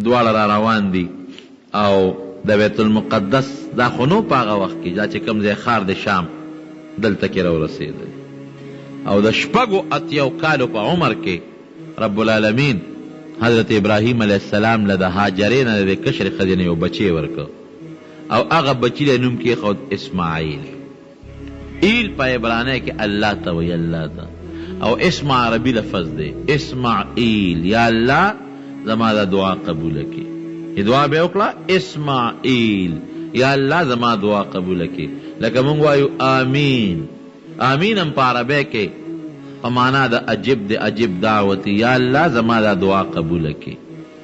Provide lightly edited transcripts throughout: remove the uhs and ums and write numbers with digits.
دواړه را روان دي او د بیت المقدس دا خو نو په هغه وخت کې دا چې کوم ځای ښار د شام دلته کې راورسېدل او د شپږو اتیو کالو په عمر کې رب العالمین حضرت ابراهیم علیه السلام له د هاجرې نه د کشر ښځې نه یو بچی ورکړ او هغه بچي له نوم کېښود اسماعیل. ایل په عبرانی کې الله ته وایي، الله ته، او اسم عربي لفظ دی اسماعیل. یا الله زما دا دعا قبوله کړي. دعا به وکړه اسماعیل، یا الله زما دعا قبوله کړي. لکه مونږ وایو آمین. آمین هم په عربی کې په معنا د عجب د عجب دعوتي، یا الله زما دا دعا قبوله کړي.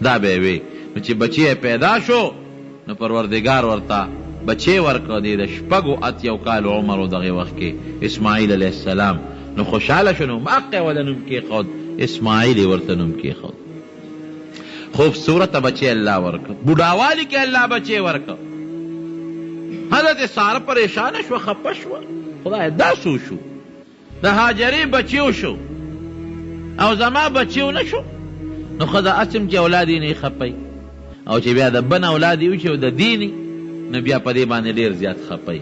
دا به وي نو چې بچی پیدا شو نو پروردگار ورته بچی ورکړ دی د شپږو اتیو کالو عمر و دغې وخت کې اسماعیل علیه السلام. نو خوشحاله شو، نو حقه وله نوم کېښود اسماعیل یې ورته نوم کېښود. خوبصورته بچی الله ورکړ، بوډاوالي کې الله بچی ورکړ. حضرت ساره پریشانه شوه، خفه شوه، خدای دا څه شو؟ د هاجرې بچیو شو او زما بچیو نه شو. نو ښه د اسم چې اولاد یې نه خپی او چې بیا د بن اولاد یې وشي او د دیني نو بیا په دې باندې ډېر زیات خپی.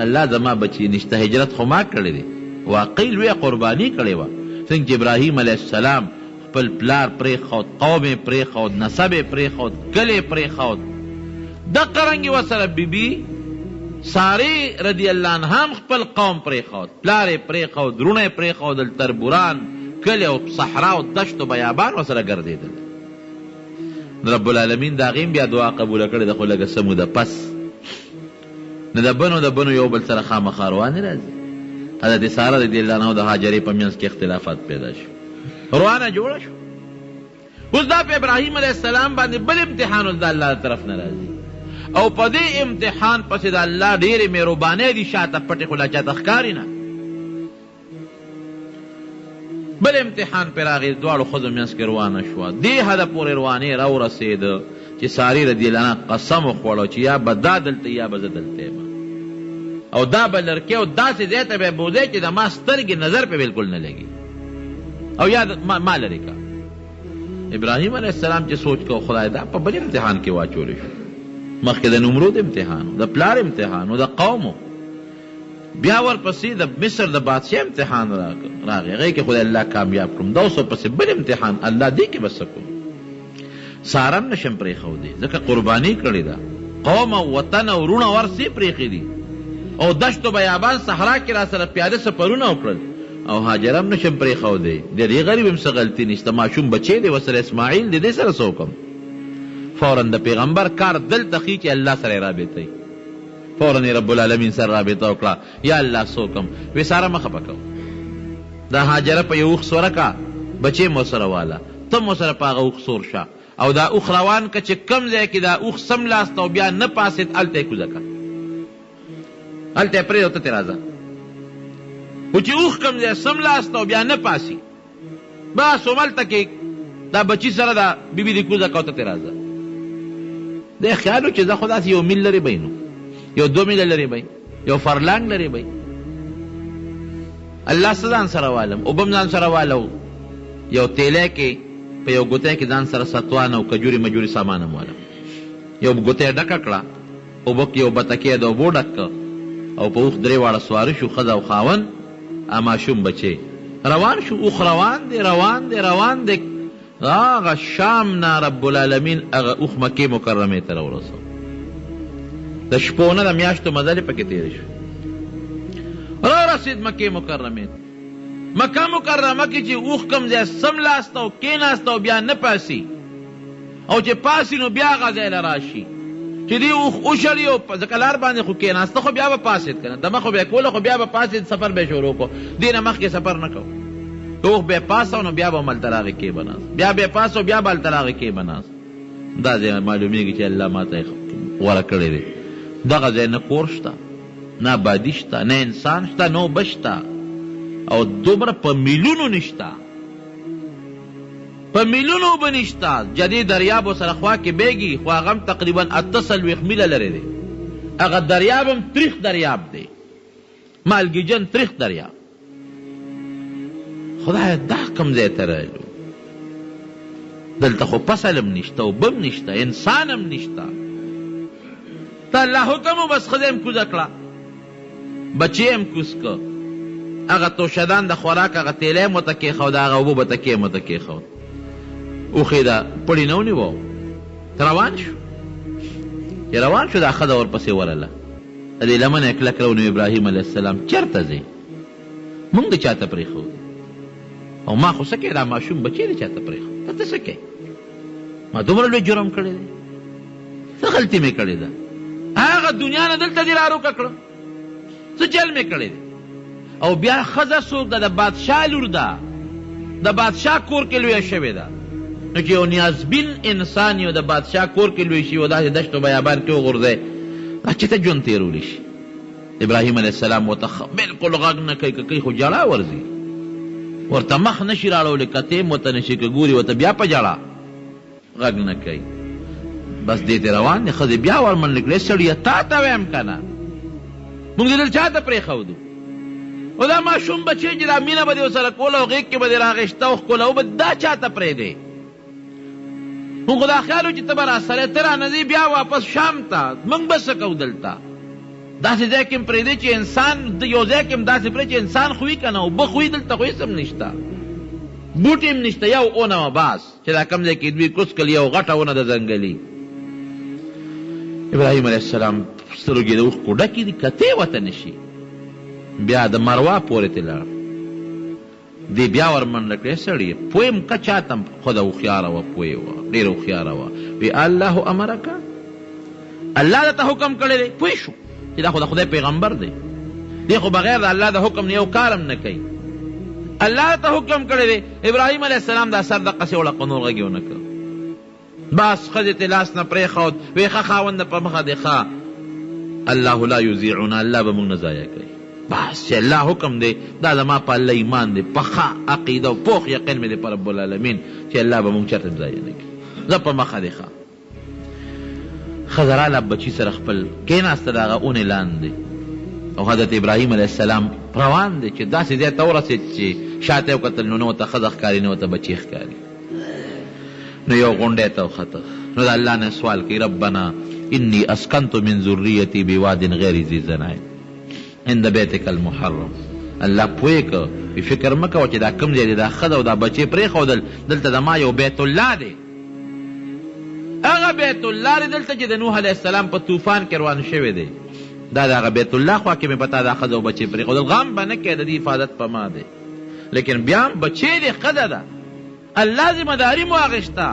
الله زما بچی نشته، هجرت خو ما کړی دی، واقعي لویه قرباني کړې وه. څنګه چې ابراهیم علیه السلام خپل پلار پرېښود، قوم یې پرېښود، نسب یې پرېښود، کلی یې پرېښود، دقه رنګې ورسره بیبي سارې رضی الله عنها هم خپل قوم پرېښود، پلار یې پرېښود، وروڼه یې پرېښودل، تربوران، کلی او صحرا او دشت و بیابان ورسره ګرځېدل. رب العالمین د هغې بیا دعا قبوله کړې ده، خو لږه څه موده پس نو د بنو یو بل سره خامخا روانې راځي. حضرت ساره رضی الله عنها د هاجرې په منځ کې اختلافات پیدا شو، روانه جوړه شو. اوس دا په ابراهیم علیه السلام باندې بل امتحان اوس د الله طرف نه راځي او په دې امتحان پسې د الله ډېرې مهربانۍ دي، شاته پټې خو لا چاته ښکاري نه. بل امتحان پې راغی، دواړو ښځو منځ کې روانه شوه. دې حده پورې روانې راورسېده چې سارې رضی الله عنها قسم وخوړه چې یا به دا دلته یا به زه دلته یم او دا به لرکې او داسې ځای ته به یې بوځی چې د ما سترګې نظر پې بلکل نه لګي او یا ما لرې که. ابراهیم علیه السلام چې سوچ کو خدای دا په بل امتحان کې واچولی شو. مخکې د نمرود امتحان، د پلار امتحان او د قومو، بیا ورپسې د مصر د بادشاه امتحان راغی، هغې کې خدای الله کامیاب کړم. دا اوس ورپسې بل امتحان، الله دې کې به څه کوم. ساره هم نشم پرېښودی ځکه قرباني کړې ده، قوم او وطن او وروڼه ورسې پرېښي دي او دشت و بیابان صحرا کې را سره پیاده سفرونه وکړل او هاجر هم نشم پرېښودی. د دې غریب هم څه غلطي نشته، ماشوم بچی دی ورسره اسماعیل دی، دې سره څه وکړم؟ فوراً د پیغمبر کار دلته ښي چې الله سره یې رابطوي. فوراً یې رب العالمین سره رابطه وکړه، یا الله څه وکړم؟ وی ساره مه خفه کوه، دا هاجره په یو اوښ سوره که، بچی مو سره واله، ته مو سره په هغه اوښ سور شه او دا اوښ روان که چې کم ځای کې دا اوښ سم لاست او بیا نه پاسېد هلته یې کوزه که، هلته یې پرېږده، ته ترې راځه. خو چې اوښ کم ځای سم لاست او بیا نه پاسي، بس هملته کې دا بچي سره دا بیبي دې کوزه که او ته ترې راځه. دی خیال و چې زه خو داسې یو میل لرې بی نو یو 2 میله لرې بی، یو فرلانګ لرې بی. الله څه ځان سره والم، اوبه هم ځان سره والو، یو تیلی کې په یو ګوتی کې ځان سره ستوان او کجوري مجوري سامان هم والم. یو ګوتی ډکه کړه، اوبه کې یو بتکې د اوبو ډک کړه او په اوښ 3 واړه سواره شو، ښځه او خاوند، ماشوم بچی روان شو. اوښ روان دی روان دی روان دی، هغه شام نه رب العالمین هغه اوښ مکې مکرمې ته راورسو. د شپو نه د میاشتو مزلې پکې تېرې شو، راورسېد مکې مکرمې ته. مکه مکرمه کې چې اوښ کم ځای سم لاست او کېناست او بیا نه پاسي او چې پاسي نو بیا هغه ځای له راشي چې دې اوښ وشړي او ځکه لار باندې خو کېناسته خو بیا به پاسېد که نه، دمه خو به یې کوله خو بیا به پاسېد، سفر به یې شروع کړو. دې نه مخکې سفر نه کوو، اوښ به یې پاسه نو بیا به هملته راغې کې به ناست، بیا به یې پاسه بیا به هلته راغې کې به ناست. دا ځای معلومېږي چې الله ما ته غوره کړی دی. دغه ځای نه کور شته، نه آبادي شته، نه انسان شته، نه اوبه شته او دومره په میلونو نشته، په میلونو اوبه نشته. جدي دریاب ورسره خوا کې بیږي خو هغه هم تقریبا 48 میله لرې دی. هغه دریاب هم تریخ دریاب دی، مالګیجن تریخ دریاب. خدای دا کوم ځای ته رالو؟ دلته خو فصل هم نشته اوبه هم نشته انسان هم نشته ته الله حکم و بس ښځه هم کوزه کړه بچی هم کوز که هغه توشدان د خوراک هغه تیلی هم ورته کېښود هغه اوبه به تکې هم ورته کېښود اوښې ده پړي نه ونیوه روان شو چې روان شو دا ښځه ورپسې ورله د دې لمنه یې کلک راونیو ابراهیم علیه السلام چېرته ځې موږ د چاته پرېښود او ما خو څه کوې دا ماشوم بچی د چاته پرېښود ته څه کوې ما دومره لوی جرم کړی دی څه غلطي مې کړې ده هغه دنیا نه دلته دې راروکه کړه څه چل مې کړی دی او بیا ښځه څوک ده د بادشاه لور ده د بادشاه کور کې لویه شوې ده نو چې یو نیازبین انسان یو د بادشاه کور کې لوی شي او داسې دشت و بیابان کې وغورځی دا چې ته ژوند تېرولی شي ابراهیم علیه السلام ورته بلکل غږ نه کوي که کوي خو ژړا ورځي ورته مخ نه شي راړولی کتې هم ورته نه شي که ګوري ورته بیا په ژړا غږ نه کوي بس دې ته روان دی ښځې بیا ورمنډې کړې سړیه تا ته ویم که نه موږ دې دل چا ته پرېښودو او دا ماشوم بچی چې دا مینه به دې ورسره کوله او غېږ کې به دې راغېشته او ښکله او به دا چا ته پرېږدې موږ خو دا خیال و چې ته به راسره ته رانه بیا واپس شام ته موږ به څه کوو دلته داسې ځای کې هم پرېږدې چې انسان یو ځای کې هم داسې پرېږدې چې انسان خو وي که نه اوبه خو وي دلته خو هېڅ هم نشته بوټي هم نشته یو اونه وه بس چې دا کوم ځای کې دوی کوز کړي یو غټه ونه د ځنګلي ابراهیم علیه السلام سترګې د اوښکو ډکې دي کتې ورته نه شي بیا د مروه پورې ته لاړ دی بیا ورمنډه کړې سړي پوه یم که چاته خو د هوښیاره وه پوه وه ډېره هوښیاره وه وی الله امرکه الله درته حکم کړی دی پوه شو چې دا خو د خدای پیغمبر دی دی خو بغیر د الله د حکم نه یو کار هم نه کوي الله درته حکم کړی دی ابراهیم علیه السلام دا سر دقسې وړه نور غږ یې ونه کړ بس ښځې ته لاس نه پرېښود وی ښه خاونده په مخه دی ښه الله لا یضیعنا الله به موږ نه ضایع کوي بس چې الله حکم دی دا زما په الله ایمان دی په ښه عقیده او پوخ یقین مې دی په رب العالمین چې الله به موږ چېرته ضایع نه کړي زه په مخه دی ښه ښځه راله بچي سره خپل کېناسته د هغه اونې لاندې او حضرت ابراهیم علیه السلام روان دی چې داسې ځای ته ورسېد چې شاته یې وکتل نو نه ورته ښځه ښکاري نه ورته بچي ښکاري نو یو غونډی ته وخته نو د الله نه سوال کوي ربنا انی اسکنت من ذریتی بواد غیر ذی زرع عند بیتک المحرم الله پوهې که فکر مه کوه چې دا کوم ځای دی دا ښځه او دا بچې پرېښودل دلته زما یو بیت الله دی هغه بیت الله دی دلته چې د نوح علیه السلام په طوفان کې روان شوی دی دا د هغه بیت الله خوا کې مې پتا دا ښځه او بچې پرېښودل غم به نه کوې د دې حفاظت په ما دی لیکن بیا هم بچې دی ښځه ده الله ذمه داري مو اخېسته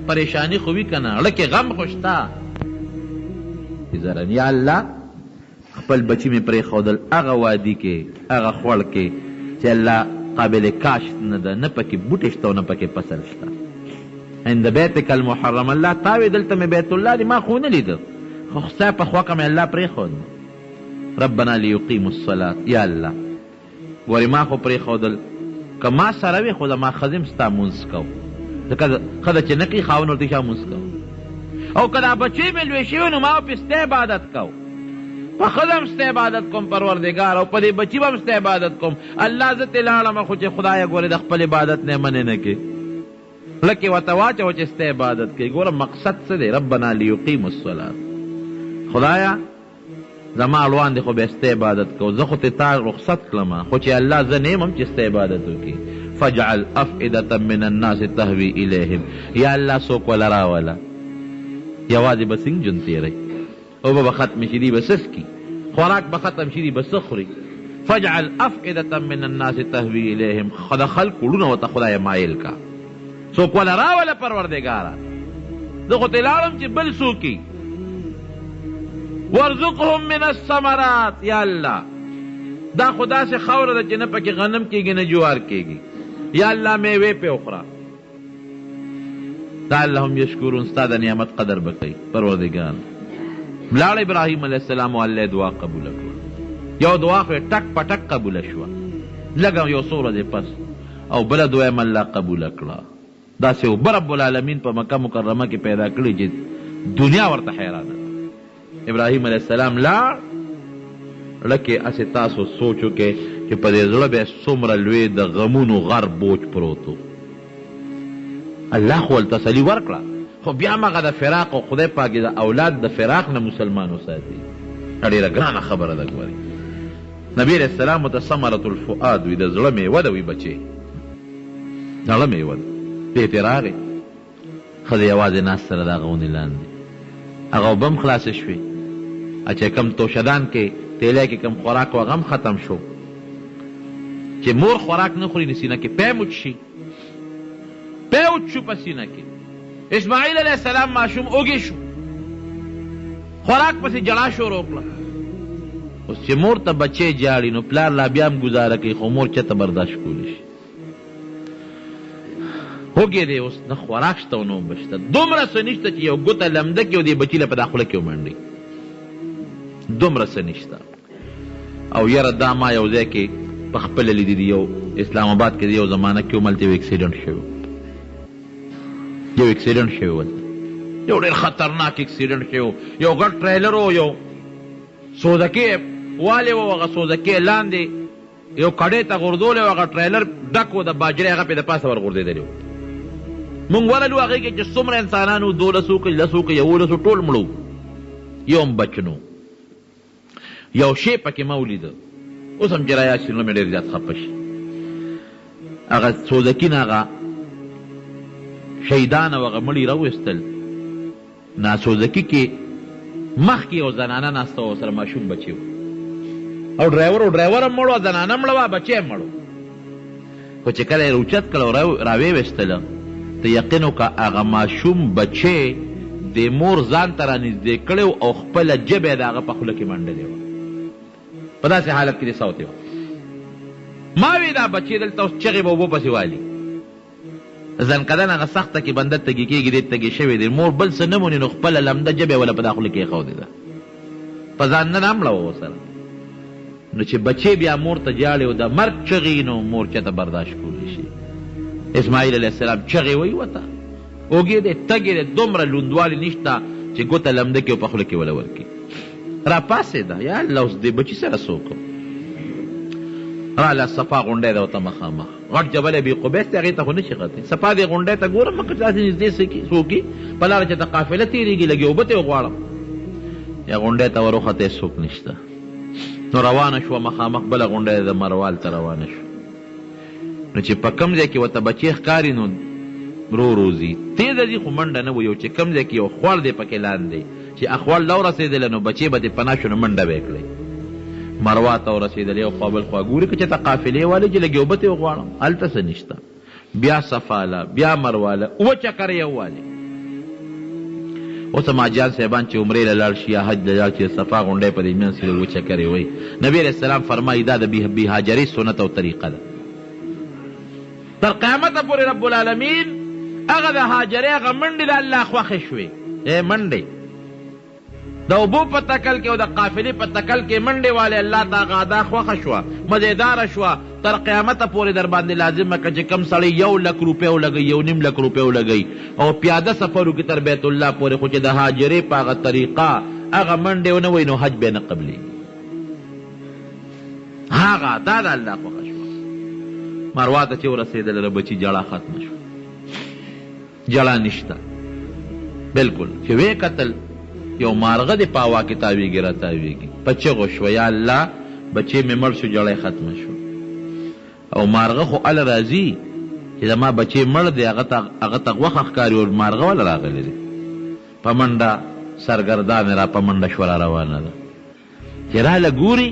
پریشاني خو وي که نه اړه کې غم خو شته یا الله خپل بچی مې پرېښودل هغه وادي کې هغه خوړ کې چې الله قابل کاشت نه ده نه پکې بوټی شته او نه پکې فصل شته عند بیتک المحرم الله تاوې دلته مې بیت الله دی ما خو نه لیده خو ستا په خوا که مې الله پرېښود ربنا لیقیموا الصلاة یا الله ګورې ما خو پرېښودل که ما سره وې خو زما ښځې هم ستا مونځ کو ځکه ښځه چې نه کوي خاوند ورته شا مونځ کو او که دا بچې مې لوی شوي نو ما په ستا عبادت کو په ښځه هم ستا عبادت کوم پروردګار او په دې بچي به هم ستا عبادت کوم الله زه ترې لاړم خو چې خدایه ګورې د خپل عبادت نه منې نه کې لکې ورته واچوه چې ستا عبادت کوي ګوره مقصد څه دی ربنا لیقیموا الصلاة خدایه زما اړوان دی خو بیا ستا عبادت کو زه خو تا رخصت کړم خو چې الله زه نه یم هم چې ستا عبادت وکړي فاجعل افئدة من الناس تهوي الیهم یا الله څوک وله راوله یوازې به څنګه ژوند تېروي اوبه به ختم شي دي به څښکي خوراک به ختم شي دي به څه خوري فاجعل افئدة من الناس تهوي الیهم د خلکو وړونه ورته خدایه مایل کا څوک وله راوله پروردګاره زه خو ترې لاړم چې بل څوکي وارزقهم من الثمرات یا الله دا خو داسې خاوره ده چې نه پکې غنم کېږي نه جوار کېږي یا الله میوې پې وخوره لعلهم یشکرون ستا د نعمت قدر به کوي پروردګار لاړ ابراهیم علیه السلام او الله دعا قبوله کړه یو دعا خو یې ټک په ټک قبوله شوه لږه یو څو ورځې پس او بله دعا یې الله قبوله کړه داسې اوبه رب العالمین په مکه مکرمه کې پیدا کړي چې دنیا ورته حیرانه ده ابراهیم علیه السلام لاړ لکه اسې تاسو سوچ وکئ چې په دې زړه به یې څومره لوی د غمونو غر بوج پروت و الله خو ول تسلی ورکړه، خو بیا مغه د فراق او خدای پاک د اولاد د فراق نه مسلمان وساتي. ډېره ګرانه خبره ده. ګورئ نبی علیه السلام ته ثمرة الفؤاد وي، د زړه میوه ده وي بچې، زړه میوه ده. دې ته راغې ښځې یوازې ناست سره د هغه ونې لاندې، هغه اوبه هم خلاصې شوې، چې کم توشدان کې تیلی کې کم خوراک و هغه هم ختم شو. چې مور خوراک نه خوري نو سینه کې پی موچ شي، پی وچ شو په سینه کې. اسماعیل علیه السلام ماشوم اوږې شو، خوراک پسې جړا شروع کړه. اوس چې مور ته بچی جاړي نو پلار لا بیا هم ګزاره کوي، خو مور چېرته برداشت کولی شي. هوږې دی اوس نه خوراک شته او نه اوبه شته، دومره څه نشته چې یو ګوته لمده کړي او دې بچي له په دا خوله کې ومنډي، دومره څه نشته. او یاره دا ما یو ځای کې په خپله لیدي دي، یو اسلام آباد کې د یو زمانه کې هملته یو اکسیډنټ شوی، یو اکسیډنټ شوی ولته، یو ډېر خطرناک اکسیډنټ شوی. یو ګډ ټریلر و، یو سوزکې والی و، هغه سوزکې لاندې یو کډې ته غورځولی و، هغه ټریلر ډک و د باجرې، هغه پې د پاسه ورغورځېدلی و. مونږ ورلو هغې کې چې څومره انسانان وو، 1200 که 1100 که 1100 ټول مړو، یو هم بچ نو. یو شی پکې ما ولیده، اوس هم چې رایاد شي نو مې ډېر زیات خفه شي. هغه سوزکي نه هغه شهیدان او هغه مړي راویستل، ناسوزکي کې مخکې یو زنانه ناسته وه، سره ماشوم بچی و، او ډرایور هم مړو، زنانه مړه وه، بچی هم مړو. خو چې کله یې اوچت کړه او راویې ویستله، ته یقین وکړه هغه ماشوم بچی د مور ځان ته رانږدې کړی او خپله ژبه یې د هغه په خوله کې منډلې وه، په داسې حالت کې دې سوتې وه. ما وی دا بچی دلته اوس چغې به اوبو پسې والي، زنکدن هغه سخته کې بنده تږي کېږي، دې تږي شوی دی، مور بل څه نه موني نو خپله لمده ژبه یې وله په دا خوله کې ایښودې ده، په ځان نه مړه وه ورسره. نو چې بچی بیا مور ته جاړي او د مرګ چغې نو مور چېرته برداشت کولی شي. اسماعیل علیه السلام چغې وایي ورته، اوږې دی، تږې دی، دومره لوندوالي نشته چې ګوته لمده کړي او په خوله کې وله ورکړي. راپاڅېده، یا الله اوس دې بچي سره څه وکړو. راله صفا غونډی ده ورته مخامخ، غټ جبل ابي قبیس دی، هغې ته خو نه شي غتی. صفا دې غونډی ته ګورم مکه داسې نږدې څه وکړي، په لاره چې ته قافله تېرېږي لږې اوبه ته وغواړم. یا غونډی ته ور وختې څوک نشته. نو روانه شوه مخامخ بله غونډی د مروال ته روانه شوه. نو چې په کوم ځای کې ورته بچی ښکاري نو رو ځي، تېزه ځي خو منډه نه وي. یو چې کوم ځای کې یو خوړ دی پکې لاندې، چې اخوړ له ورسېدله نو بچی به دې پناه شو نو منډه به یې کړی. مروا ته ورسېدل، یو خوا بل خوا ګوري که چې ته قافلې والې چې لږې اوبه تې وغواړم، هلته څه نشته. بیا صفاله، بیا مرواله، اووه چکره یې ووالې. اوس هم حاجیان صاحبان چې عمرې له لاړ شي یا حج له لاړ شي، صفا غونډی په دې منځ کې اووه چکرې وایي. نبي علیه السلام فرمایي دا د بې هاجرۍ سنت او طریقه ده. تر قیامته پورې رب العالمین هغه د هاجرې هغه منډې د الله خوښې شوې، منډې د اوبو په تکل کې او د قافلې په تکل کې منډې والې الله ته هغه ادا خوښه شوه، مزېداره شوه. تر قیامته پورې در باندې لازمه که چې کم سړی 1,00,000 روپۍ ولګوي، 1,50,000 روپۍ ولګوي او پیاده سفر وکړي تر بیت الله پورې، خو چې د هاجرې په هغه طریقه هغه منډې ونه وایي نو حج به نه قبلېږي. هغه دا د الله خوښه شوه. مروا ته چې ورسېدله بچي جړه ختمه شوه، جړه نشته بلکل. چې ویې کتل یو مارغه د پاوا کې تاویږي را تاویږي، په چغو شوه یا الله بچی مې مړ شو، جړی ختمه شو. او مارغه خو ال راځي چې زما بچی مړ دی، هغه ته غوښه ښکاري او مارغه وله راغلی دی، په منډه سرګردانې را په منډه شوه را روانه ده. چې راله ګوري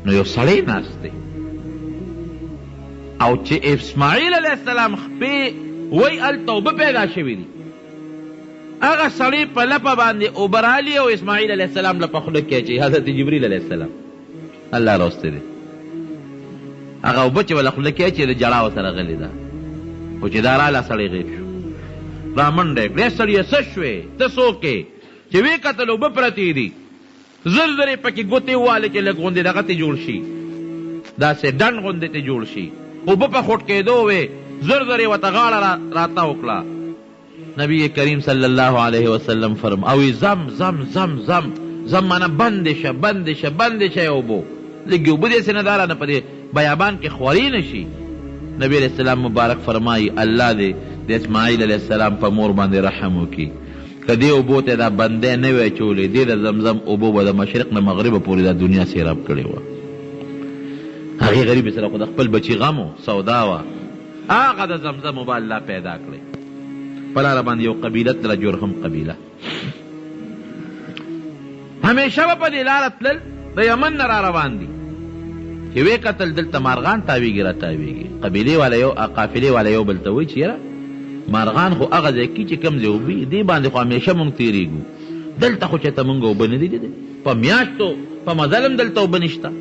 نو یو سړی ناست دی، او چې اسماعیل علیه السلام خپې وی هلته اوبه پیدا شوي دي، هغه سړی په لپه باندې اوبه رالي او اسماعیل علیه السلام له په خوله کې اچوي، حضرت جبریل علیه السلام الله راوستی دی. هغه اوبه چې له خوله کې اچوي د جړا ورسره غلې ده، خو چې دا راله سړی غیب شو، را منډه یې کړې. سړیه څه شوې، ته څوک یې؟ چې ویې کتل اوبه پرتې دي، زر زر یې پکې ګوتې ووالې چې لږ غوندې دغه ته جوړ شي، داسې ډنډ غوندې ته جوړ شي، اوبه په خوټ کېدو وې، زر زر یې ورته غاړه راته وکړه. نبی کریم صلی الله علیه وسلم فرم او زم زم زم زم زم مانا بند شه بند شه بند شه اوبو، لږې اوبه داسې نه داره نه په دې بیابان کې خوري نه شي، نبی علیہ السلام مبارک فرمائی الله دې د اسماعیل علیہ السلام په مور باندې رحم وکړي که دې اوبو ته دا بندی نه وی اچولی دې د زمزم اوبو به د مشرق نه مغربه پورې دا دنیا سیراب کړې وه هغې غریبې سره خو د خپل بچي غم و سودا وه هغه د زمزم اوبه الله پیدا کړی په لاره باندې یو قبیله تله جرهم قبیله همیشه به په دې لاره تلل د یمن نه را روان دي چې ویې کتل دلته مارغان تاویږي را تاویږي قبیلې والا یو قافلې والا یو بل ته وایي چې یاره مارغان خو هغه ځای کې چې کوم ځای اوبه دې باندې خو همیشه مونږ تېرېږو دلته خو چېرته مونږ اوبه نه دي لیدلې په میاشتو په مزل هم دلته اوبه نشته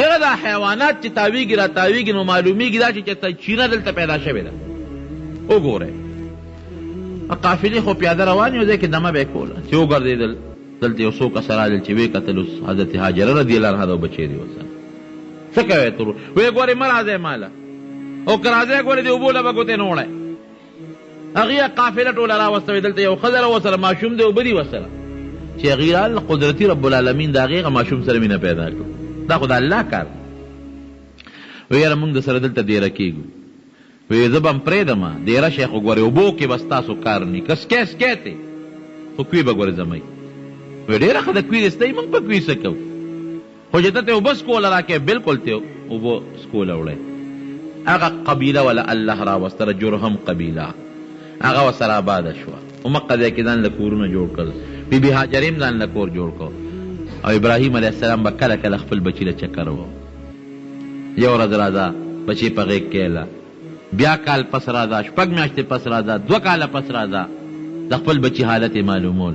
یاره دا حیوانات چې تاویږي را تاویږي نو معلومیږي دا چې چېرته چینه دلته پیدا شوې ده وګورئ قافلې خو پیاده روان یو ځای کې دمه به یې کوله چې وګرځېدل دلته یو څو کسه رالل چې ویې کتل اوس حضرت هاجره رضی الله عنها د بچی دی ورسره څه کوې تر ویې ګورې مه راځئ ماله او که راځئ ګورې د اوبو له به ګوتې نه وړی هغې قافله ټوله راوستوې دلته یو ښځه راوسره ماشوم دی اوبه دي ورسره چې هغې رال قدرتي رب العالمین د هغې ماشوم سره مینه پیدا کړو دا خو د الله کار وی یاره مونږ د سره دلته دیره کېږو وی زه به هم پرېږدمه دیره شی خو ګورې اوبو کې به ستاسو کار نی که سکی سکی دی خو کوی به ګورې زمئ وی ډېره ښه د کوی دستئ مونږ په کوی څه کوو خو چې ته ته اوبه سکوله راکې بلکل ته اوبه سکوله وړی هغه قبیله ولا الله راوستله جرهم قبیله هغه ورسره آباده شوه په مقه ځای کې ځان له کورونه جوړ کړل بیبي هاجرې هم ځان له کور جوړ کړ او ابراهیم علیه السلام به کله کله خپل بچي له چکر و یو ورځ راځه بچي په غېږ کېله بیا کال پس راځه 6 میاشتې پس راځه 2 کاله پس راځه د خپل بچي حالت یې معلومول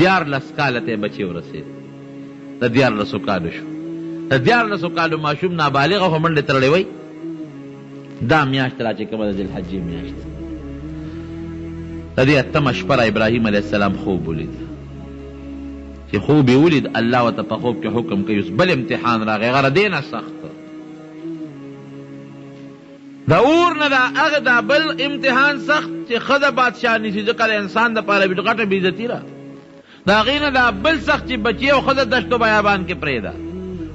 14 کاله ته بچي ورسېد د 14 کالو شو د 14 کالو ماشوم نابالغه خو منډې تړلی وی دا میاشت را چې کومه د ذوالحجې میاشت د دې اتمه شپه را ابراهیم علیه السلام خوب ولید چې خوب یې ولید الله ورته په خوب کې حکم کوي اوس بل امتحان راغی هغه د دې نه سخت د اور نه دا هغه دا بل امتحان سخت چې ښځه بادشاه نیسي ځکه د انسان دپاره غټه بېعزتي ده د هغې نه دا بل سخت چې بچي او ښځه دشتو بیابان کې پرېږده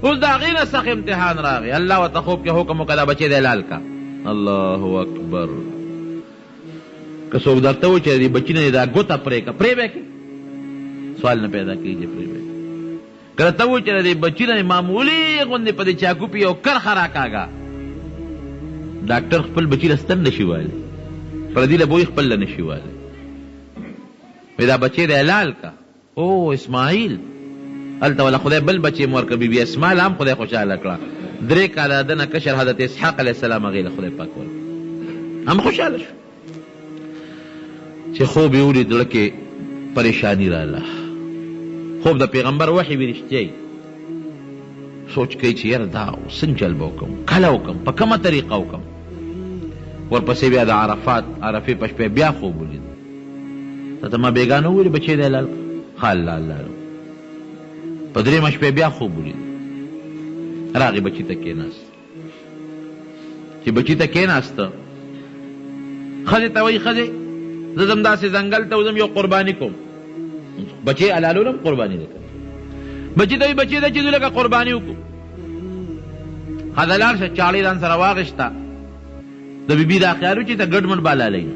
اوس د هغې نه سخت امتحان راغی الله ورته خوب کې حکم وکړه دا بچی دی حلال کا الله اکبر که څوک درته وایي چې د بچي نه دا ګوته پرې که پرې به یې سوال نه پیدا کېږي پرې به که درته وایي چې د بچي نه معمولي غوندې په دې چاکوپي یو کرښه راکاږه ډاکټر خپل بچي له ستن نشي ویلی پردي له بوی خپل له نشي ویلی وایي دا بچی دی حلال کا او اسماعیل هلته ولا خدای بل بچی مور که بیبي اسماعیل هم خدای خوشحاله کړه 3 کاله د نه کشر حضرت اسحاق علیه السلام هغې له خدای پاک ورکړه هم خوشحاله شو چې خوب یې ولید زړه کې پریشاني راله خوب د پیغمبر وحي وي رښتیا سوچ کوي چې یاره دا څنګه چل به وکړم کله وکړم په کومه طریقه وکړم ورپسې بیا د عرفې په شپې بیا خوب ولید ته ما بېګانه وویلې بچی دی حلال ښه الله الله په 3 شپې بیا خوب ولید راغی بچي ته کېناست چې بچي ته کېناسته ښځې ته وایي ښځې زه ځم داسې ځنګل ته وځم یو قرباني کوم بچی حلالولم قرباني دی بچي ته وایي بچی دی چې دوی لکه قرباني وکړو ښځه لاړ شه چاړې ځان سره واغېسته د بیبي دا خیال و چې ته ګډ مډ باللی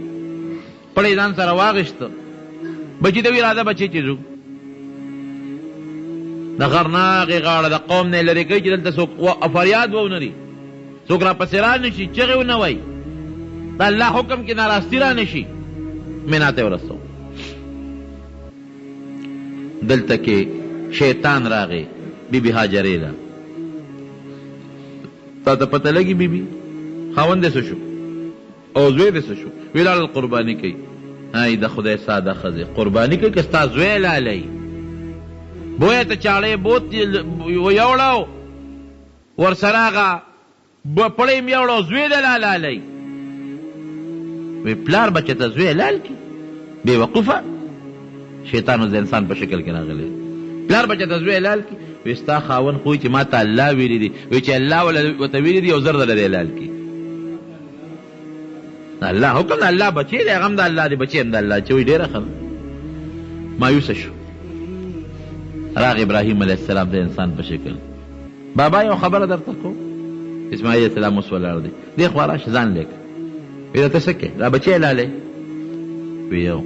پړی ځان سره واغېسته بچي ته وایي راځه بچی چې ځو د غر نه هغې غاړه د قوم نه یې لرې کوي چې دلته څوک فریاد وونري څوک راپسې را نه شي چغې ونه وایي د الله حکم کې ناراستی را نه شي مینا ته ورسو دلته کې شیطان راغی بیبي هاجرې له تا ته پته لګي بیبي خاوند دې څه شو او زوی دې څه شو وی لاړل قرباني کوي ای د خدای ساده ښځې قرباني کوي که ستا زوی لالی بویه ته چاړی بوت یوړو ورسره هغه پړی م یوړو زوی دی لالی وی پلار بچه ته زوی لال کی بے وقوفه شیطان د انسان په شکل کې راغلی پلار بچه ته زوی لال کی وی ستا خاون خو چې ما ته الله ویلی دی وی چې الله ورته ویلی دی یو زر دله دی لال کی الله حکم د الله بچی دی هغه هم د الله دی بچی هم د الله چې وی ډېره ښه مایوسه شو راغ ابراهیم علیه السلام د انسان په شکل بابا یو خبره درته کوم اسماعیل علیہ السلام اوس ولاړ دی دې خوا راشه ځان لیک ویله ته څه کوې دا بچی لالی وی یو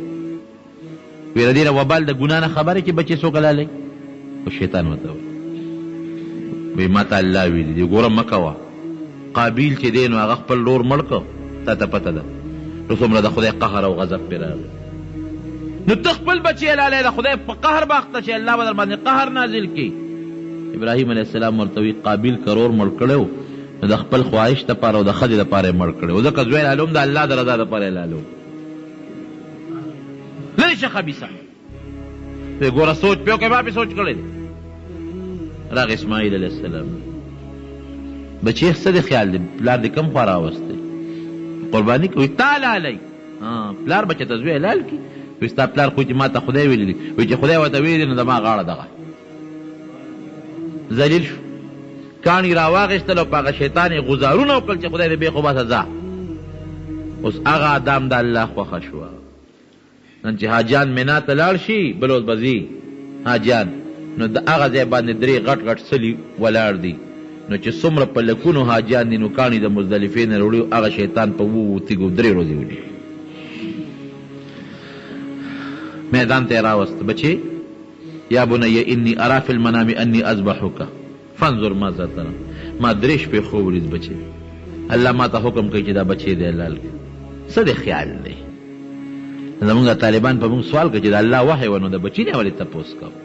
ویله دې نه وبال د ګناه نه خبره چې بچی څوک لالی خو شیطان ورته وی ما ته الله ویلي دي ګوره مه کوه قابیل چې دی نو هغه خپل ورور مړ کړ تا ته پته ده نو څومره د خدای قهر او غضب پرې راغی نو ته خپل بچی لالی د خدای په قهر باخته چې الله به در باندې قهر نازل کړي ابراهیم علیه السلام ورته وی قابیل کرور مړ کړی و نو د خپل خواهش دپاره او د ښځې دپاره یې مړ کړی و ځکه زوی لالوم د الله د رضا دپاره یې لالوم لرې شه خبیثه ګوره سوچ پې وکړې ما پې سوچ کړی دی راغ اسماعیل علیه السلام بچی څه دی خیال دی پلار دې کم خوا راوستی قرباني کوي تا لالی پلار بچه ته زوی لال کي وایي ستا پلار خو چې ما ته خدای ویلی دی وایي چې خدای ورته ویلی نو زما غاړه دغه ذلیل شو کاڼي راواغېستل او په هغه شیطان یې غزارونه وکړل چې خدای دې بې خو باسه ځه اوس هغه ادم د الله خوښه شوه نن چې حاجیان مینا ته لاړ شي بل ورځ به ځي حاجیان نو د هغه ځای باندې درې غټ غټ سلي ولاړ دي نو چې څومره په لکونو حاجیان دي نو کاڼي د مزدلفې نه راوړي هغه شیطان په وو تیږو 3 ورځې ونیو میدان ته یې راوست بچې یا بنی انی ارا فی المنام انی اذبحک فانظر ماذا ترى ما 3 شپې خوب ولید بچې الله ما ته حکم کوي چې دا بچې دی لال څه دی خیال دی زمونږ طالبان په موږ سوال کوي چې د الله وحی و نو د بچي نه ولې تپوس کوو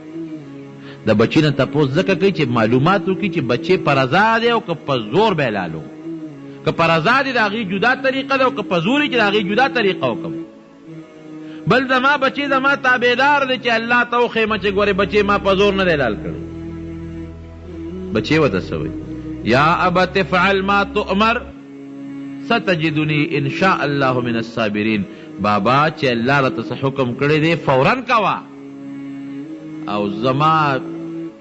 د بچی نه تپوس ځکه کوي چې معلومات وکړي چې بچې په رضا دی او که په زور به یې لالو که په رضا دی د هغې جدا طریقه ده او که په زور یې چې د هغې جدا طریقه وکړم بل زما بچې زما تابعدار دی چې الله ته وښیمه چې ګورې بچې ما په زور نه دی لال کړی بچې ورته څه وایي یا ابت افعل ما تؤمر ستجدني ان شاء الله من الصابرین بابا چې الله راته څه حکم کړی دی فورا کوه او زما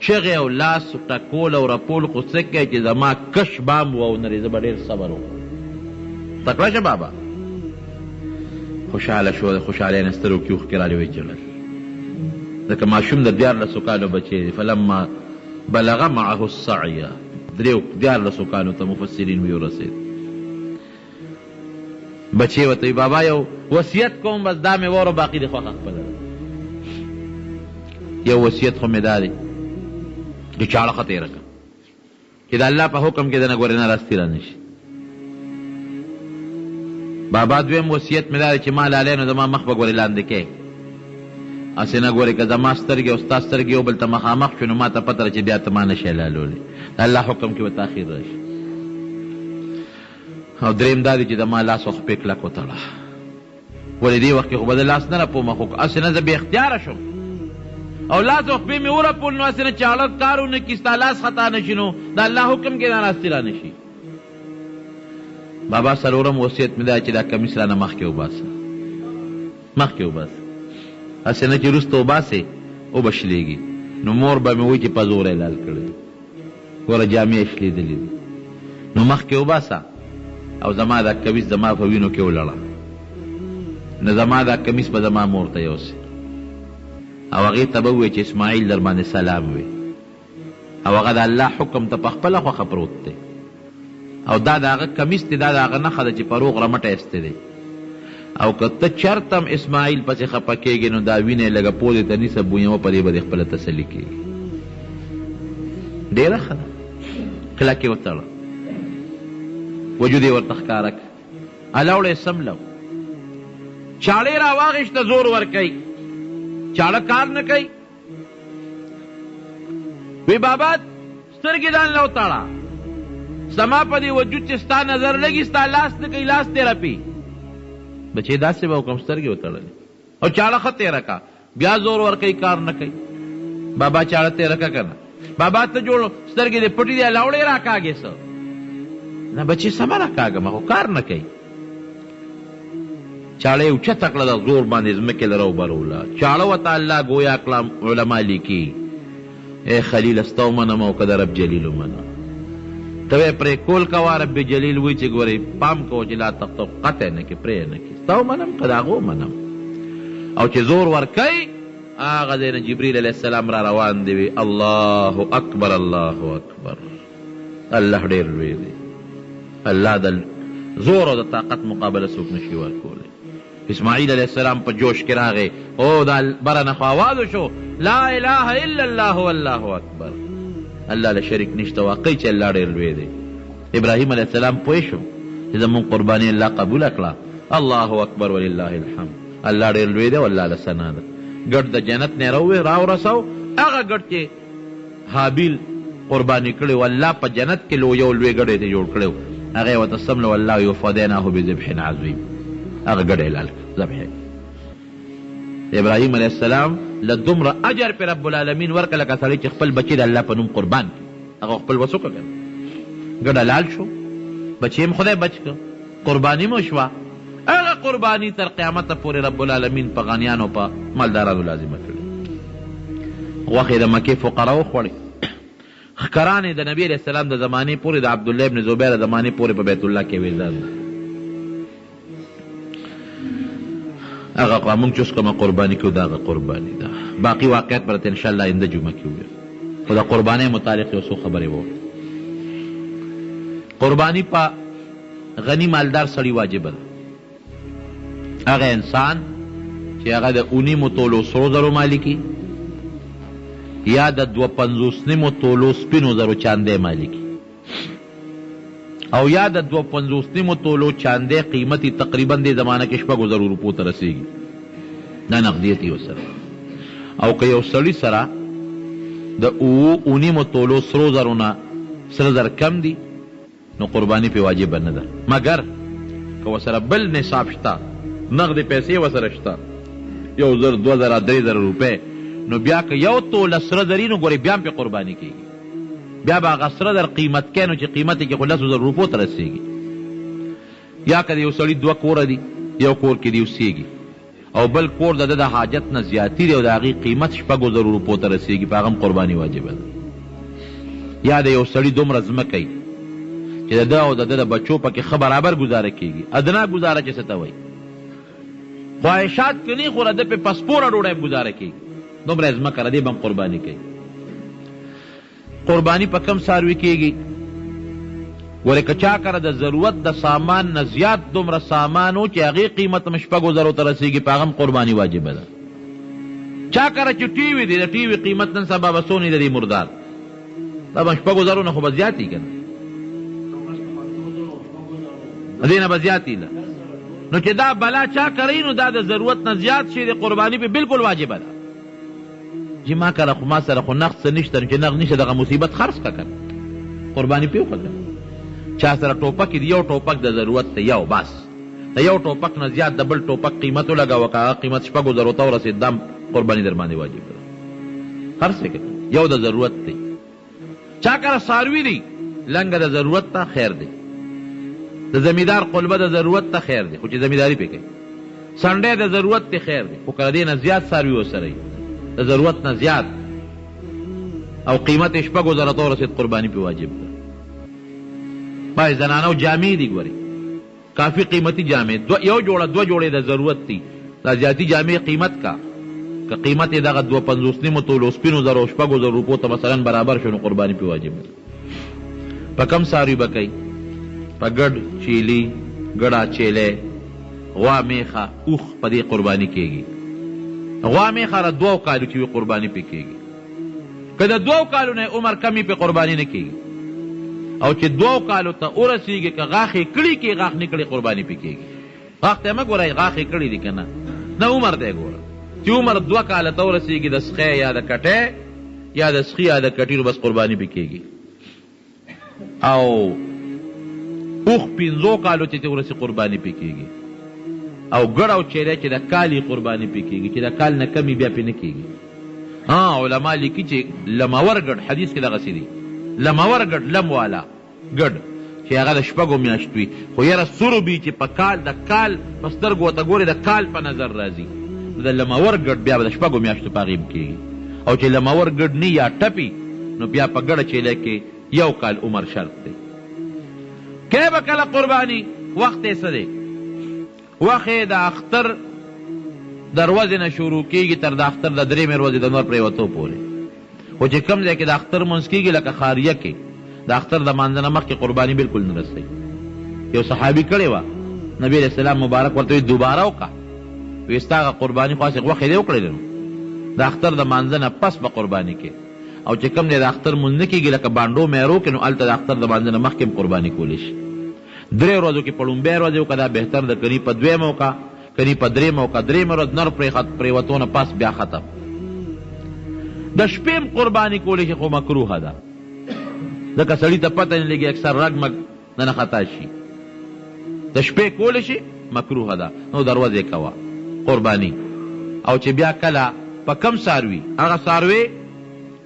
چغې او لاس ټکول او رپول خو څه کوي چې زما کش بام واونرې زه به ډېر صبر وکړم تکړه شه بابا خوشحاله شو د خوشحالۍ نه سترګو کې اوښکې رالې وچړل ځکه ماشوم د 14 کالو بچی دی فلما بلغ معه السعی 14 کالو ته مفسرین وی ورسېد بچی ورته وي بابا یو وصیت کوم بس دا مې وره باقي د خوښه خپله یو وصیت خو مې دا دی چې چاړه ښه تېره کړه چې د الله په حکم کې دنه ګورې نه راستي را نه شي بابا دویم وصیت مې دا دی چې ما لالی نو زما مخ به ګورې لاندې کې هسې نه ګورې که زما سترګې او ستا سترګې یو بل ته مخامخ شو نو ما ته پته ده چې بیا ته ما نه شی لالولی د الله حکم کې به تاخیر راشي او دریم دا دی چې زما لاس او خپې کلک وتړه ولې دې وخت کې خو به د لاس نه راپومه خو هسې نه زه بې اختیاره شم او لاس او خپې مې ورپول نو هسې نه چاړه کار ونه کړي ستا لاس خطا نه شي نو د الله حکم کې ناراستي را نه شي بابا څلورم وصیت مې دا چې دا کمیس رانه مخکې وباسه مخکې وباسه هسې نه چې وروسته وباسې وبشلېږي نو مور به مې وایي چې په زور یې لال کړی ګوره جامې یې شلېدلې دي نو مخکې وباسه او زما دا کمیس زما په وینو کې ولړه نو زما دا کمیس به زما مور ته یوسې او هغې ته به ووایي چې اسماعیل در باندې سلام وي او هغه د الله حکم ته په خپله خوښه پروت دی او دا د هغه کمیس دی دا د هغه نښه ده چې په روغ رمټه ایستی دی او که ته چرته هم اسماعیل پسې خفه کېږې نو دا وینه یې لږه پودې ته نیسه بونیوه په دې به دې خپله تسلي کېږي ډېره ښه ده کلک یې وتړه وجود یې ورته ښکاره کړه الاوړه یې سملو چاړې را واغېشته زور ورکوي چاړه کار نه کوي وی بابا سترګې ځان له وتړه زما په دې وجود چې ستا نظر لګي ستا لاس نه کوي لاس تېره پي بچې داسې به وکړم سترګې وتړلې او چاړه ښه تېره کا بیا زور ورکوي کار نه کوي بابا چاړه تېره کا که نه بابا ته جوړ سترګې دې پټې دي لاوړې را کاږې څه نه بچې سمه را کاږم خو کار نه کوي چاړه یې اوچته کړه د زور باندې ځمکې له راوبروله چاړه ورته الله ګویا کړه علما لیکي ای خلیل ستا ومنم او که د رب جلیل ومنم ته یې پرې کول کوه رب جلیل وایي چې ګورې پام کوه چې لا تختو قطع نه کړې پرې نه کړې ستا ومنم که د هغه ومنم او چې زور ورکوي هغه ځای نه جبریل علیه السلام را روان دی وي الله اکبر الله اکبر الله ډېر لوی دی الله د زور او د طاقت مقابله څوک نشي ورکولی. اسماعیل علیه السلام په جوش کې راغی او دا بره نه خو آواز وشو لا اله الا الله والله اکبر، الله له شریک نشته، واقعي چې الله ډېر لوی دی. ابراهیم علیه السلام پوه شو چې زمونږ قرباني الله قبوله کړه، الله اکبر ولله الحمد، الله ډېر لوی دی او الله له ثنا ده. ګډ د جنت نه راورسو هغه ګډ چې حابیل قرباني کړی و الله په جنت کې یو لوی ګډ یې جوړ کړی و، هغه یې ورته سمله والله وفدیناه بذبح عظیم، هغه ګډ حلال ذبح. ابراهیم علیه السلام له دومره اجر پې رب العالمین ورکړه لکه سړی چې خپل بچي د الله په نوم قربان کړي، هغه خپل وس وکړه، ګډ حلال شو، بچي هم خدای بچ کړه، قرباني مو شوه. هغه قرباني تر قیامته پورې رب العالمین په غنیانو په مالدارانو لازمه کړي. غوښې د مکې فقراو خوړې، ښکرانې د نبي علیه السلام د زمانې پورې د عبدالله ابن زبیر د زمانې پورې په بیت الله کې ویزان هغه موږ چې اوس کومه قرباني کوو دا هغه قرباني ده. باقي واقعیت به راته انشاءالله آینده جمعه کې ووایو، خو د قربانۍ متعلق یو څو خبرې ووایو. قرباني په غني مالدار سړي واجبه ده. هغه انسان چې هغه د 19 تولو سرو زرو مالکي یا د 250 تولو سپینو زرو چاندې مالکي او یا د 250 تولو چاندې قیمتي تقریبا د زمانه کې 6,000 روپو ته رسیږي، دا نقدیت یو سره. او که یو سړي سره د 19 تولو سرو زرو نه سره زر کم دي نو قرباني پې واجبه نه ده، مګر که ورسره بل نصاب شته، نقدې پیسې ورسره شته 1,000 2,000 3,000 روپۍ، نو بیا که یو توله سره زري نو ګورې بیا هم پې قرباني کېږي، بیا به هغه سره در قیمت کې نو چې قیمت یې کې خو 10,000 روپو ته رسېږي. یا که د یو سړي 2 کوره دي، یو کور کې دی اوسېږي او بل کور د ده د حاجت نه زیاتي دی او د هغې قیمت 6,000 روپو ته رسېږي، په هغه هم قرباني واجبه ده. یا د یو سړي دومره ځمکه وي چې د ده او د ده د بچو پکې ښه برابر ګزاره کېږي، ادنا ګزاره چې څه ته وایي، خواهشات که نه خو د ده پې پسپوره ډوډۍ هم ګزاره کېږي، دومره یې ځمکه د دې به هم قرباني کوي. قرباني په کم څاروي کېږي؟ ولې که چا کره د ضرورت د سامان نه زیات دومره سامان و چې هغې قیمت هم 6,000 ته رسېږي، په هغه هم قرباني واجبه ده. چا کره چې ټي وي دی، د ټي وي قیمت نن سبا به څو دی د دې مردار، دا به 6,000 نه خو به زیات وي که نه، د دې نه به زیات وي. نو چې دا بلا چا کوي نو دا د ضرورت نه زیات شي د قرباني پې بالکل واجبه ده. چې ما کره خو ما سره خو نقد څه نشته، چې نقد نشته دغه مصیبت خرڅ کړه کنه، قرباني پې وکړه. چا سره ټوپک دی، یو ټوپک د ضرورت دی، یو بس د یو ټوپک نه زیات د بل ټوپک قیمت ولګوه، که هغه قیمت 6,000 ته ورسېد دا قرباني در باندې واجب ده، خرڅ یې کړه، یو د ضرورت دی. چا کره څاروي دی، لنګه د ضرورت ته خیر دی، د زمیندار قلبه د ضرورت ته خیر دی، خو چې زمینداري پې کوي، سنډی د ضرورت ته خیر دی، خو که د دې نه زیات څاروي ورسره وي د ضرورت نه زیات او قیمت 6,000 ته ورسېد قرباني پې واجب ده. بعضې زنانو جامې دي، ګورې کافي قیمتي جامې، یو جوړه 2 جوړې د ضرورت دي، دا زیاتي جامې قیمت کا که قیمت یې دغه 250 تولو سپینو زرو 6,000 روپو ته مثلا برابر شو نو قرباني پې واجب ده. په کم څاروي به کوي؟ په ګډ چیلي، ګډه چیلی، غوا میخه، اوښ په دې قرباني کېږي. غوا میخه را 2 کالو چې وي قرباني پې کېږي، که د 2 کالو نه عمر کمی پې قرباني نه کېږي، او چې 2 کالو ته ورسېږي که غاښې کړي کې غاښ نه کړي قرباني پې کېږي. غاښ ته مه ګورئ غاښې کړي دي که نه، نه عمر دی ګوره، چې عمر 2 کاله ته ورسېږي د سخی یا د کټۍ یا د سخي یا د کټي نو بس قرباني پې کېږي. او اوښ 5 کالو چې ورسې قرباني پې کېږي، او ګډ او چیری چې د کالي قرباني پې کېږي، چې د کال نه کمې بیا پې نه کېږي. علما لیکي چې لمور ګډ، حدیث کې دغسې دی، لمور ګډ، لم والا ګډ چې هغه د 6 میاشتو وي، خو یاره سروبي چې په کال د کال په سترګو ورته ګورې د کال په نظر راځي، د لمور ګډ بیا به د 6 میاشتو په هغې کېږي. او چې لمور ګډ نه یا ټپي نو بیا په ګډه چیلی کې 1 کال عمر شرط دی. کې به کله قرباني وخت یې څه دی؟ وخت یې د اختر د ورځې نه شروع کېږي تر د اختر د 3مې ورځې د نور پرېوتو پورې، خو چې کوم ځای کې د اختر منځ کېږي لکه خاریه کې د اختر د مانځه نه مخکې قرباني بلکل نه رسوي، یو صحابي کړې وه، نبی علیہ السلام مبارک ورته دوباره وکړه، وایي ستا هغه قرباني خو هسې غوښې دې وکړلې نو د اختر د مانځه نه پس به قرباني کې، او چې کوم دی د اختر مونځ نه کېږي لکه بانډو میرو کې، نو هلته د اختر د مانځه نه مخکې هم قرباني کولی شي. 3 ورځو کې په لومبۍ ورځ وکړه، دا بهتر ده، کني په 2 وکړه، کني په 3 وکړه. 3 ورځ نر پرېوتو نه پس بیا ختم. د شپې هم قرباني کولی شي خو مکروهه ده، ځکه سړي ته پته نه لګي اکثر رګ مګ نه خطا شي. د شپې کولی شي مکروهه ده، نو د ورځې کوه قرباني. او چې بیا کله په کم څاروي، هغه څاروي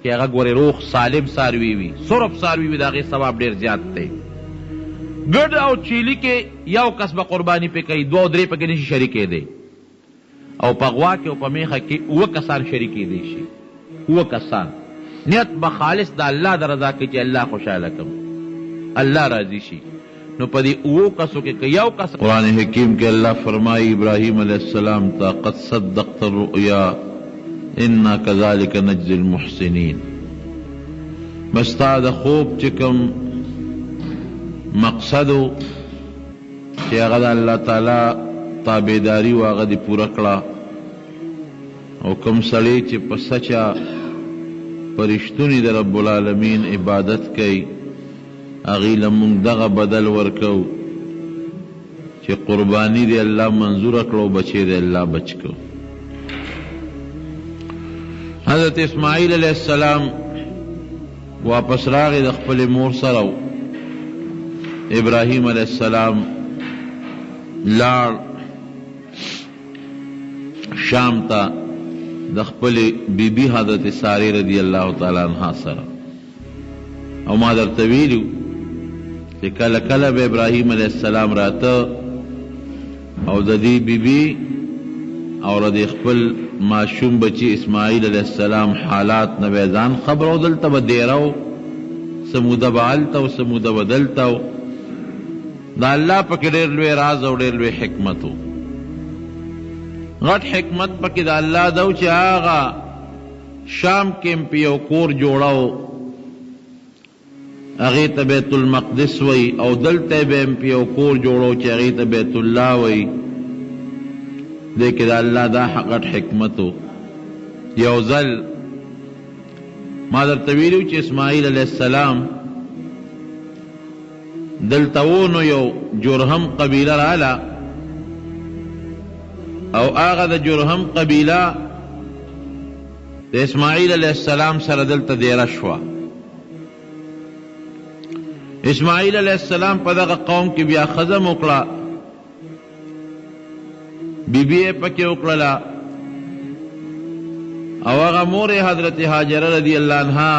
چې هغه ګورې روغ سالم څاروي وي، صرف څاروي وي، د هغې ثواب ډېر زیات دی. ګډ او چیلي کې یو کس به قرباني پې کوي، 2 او 3 پکې نشي شریکېدی، او په غوا کې او په میخه کې 9 کسان شریکېدی شي. 9 کسان نیت به خالص د الله د رضا کې چې الله خوشحاله کړم، الله راضي شي. نو په دې 9 کسو کې یو کس، قرآن حکیم کې الله فرمایي ابراهیم علیہ السلام ته قد صدقت الرؤیا انا کذالک نجزی المحسنین. بس تا د خوب چې کوم مقصدو چې هغه د الله تعالی تابعداري و هغه دې پوره کړه، او کوم سړی چې په سچا پرشتونی د رب العالمین عبادت کوي هغې له مونږ دغه بدل ورکو چې قرباني دی الله منظوره کړه او بچی دی الله بچ کړو. حضرت اسماعیل علیہ السلام واپس راغی د خپلې مور سره، ابراهیم علیہ السلام لاړ شام ته د خپلې بیبي حضرت سارې رضی الله تعالی عنها سره. او ما درته ویلو چې کله کله به ابراهیم علیہ السلام راته او د دې بیبي او د خپل معشوم بچی اسماعیل علیہ السلام حالات نه به ځان خبرو، دلته به دیرو سموده به هلته او سموده به دلته. دا الله پکې ډېر لوی راز او ډېر لوی حکمت و. غټ حکمت پکې د الله ده چې هغه شام کې هم په یو کور جوړاو، هغې ته بیت المقدس وی، او دلته به هم په یو کور جوړو چې هغې ته بیت الله وی. دې کې د الله دا غټ حکمت و. یو ځل ما درته ویلو چې اسماعیل علیہ السلام دلته و، نو یو جرهم قبیله راله، او هغه د جرهم قبیله د اسماعیل علیہ السلام سره دلته دیره شوه. اسماعیل علیہ السلام په دغه قوم کې بیا ښځه وکړه، بیبي یې پکې وکړله، او هغه مور حضرت هاجره رضی الله عنها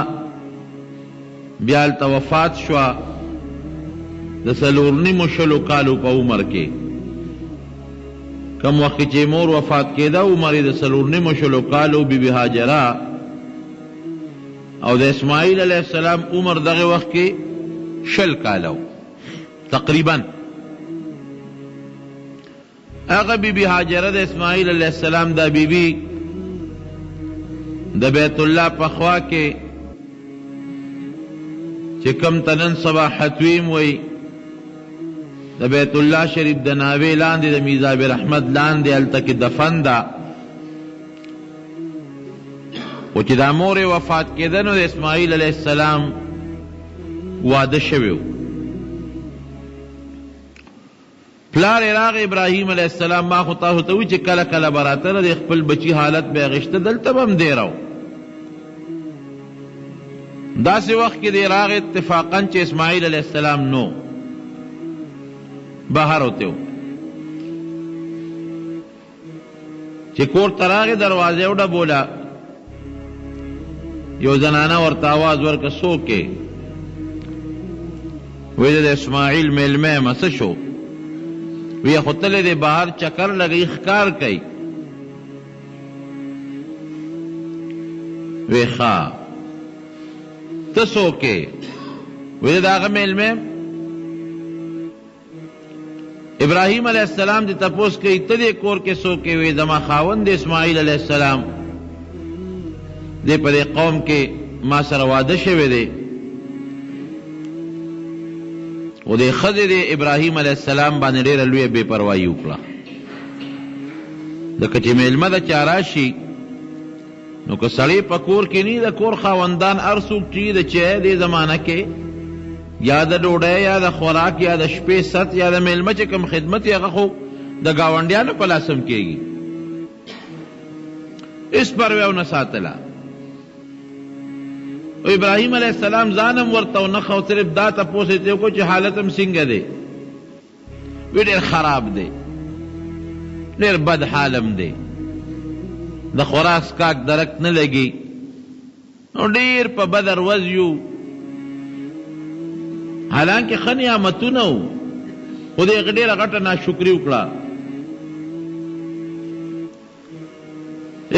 بیا هلته وفات شوه د 4.5 کالو په عمر کې. کم وخت چې مور وفات کېده عمر یې د 4.5 کالو بیبي هاجره، او د اسماعیل علیہ السلام عمر دغه وخت کې 60 کالو تقریبا. هغه بیبي هاجره د اسماعیل علیہ السلام دا بیبي د بیت الله په خوا کې چې کم تنن سبا حتویم وی، د بیت الله شریف د ناوې لاندې د میزاب رحمت لاندې هلته کې دفن ده. خو چې دا مور وفات کېده نو د اسماعیل علیہ السلام واده شوی و. پلار یې راغی ابراهیم علیہ السلام، ما خو تاسو ته وی چې کله کله به راته د خپل بچي حالت به یې غشته، دلته به هم دی راو. داسې وخت کې دی راغی اتفاقا چې اسماعیل علیہ السلام نو بهر ہوتے ہو، چې کور ته راغی دروازه وډه بولا، یو زنانه ورته آواز ورکړه څوک یې؟ وی د اسماعیل میلمه یم. څه شو؟ وی خو تللی دی بهر چکر لګی ښکار کوي. وی ښه ته څوک یې؟ وی د هغه میلمه یم. ابراهیم علیہ السلام دی تپوس کئی ته دې کور کې څوک یې؟ وی زما خاوند دی اسماعیل علیہ السلام، دی په دې قوم کې ما سره واده شوی دی. او د ښځې د ابراهیم علیه السلام باندې ډېره لویه بې پروایي وکړه. ځکه چې میلمه د چا راشي نو که سړی په کور کې نه د کور خاوندان هر څوک چې د چای دې زمانه کې یا د ډوډۍ یا د خوراک یا د شپې ست یا د میلمه چې کوم خدمت یې هغه خو د ګاونډیانو په لاس هم کېږي. اس پروا ونه ساتله. او ابراهیم علیه السلام ځانم ورته ونښه او صرف دا تپوس یې وکړو چې حالت هم څنګه دی؟ وی ډېر خراب دی، ډېر بد حالم دی، د خوراک څښاک درک نه لګي، نو ډېر په بد ورځ یو. حالانکه ښه نعمتونه وو خو د هغې ډېره غټه ناشکري وکړه.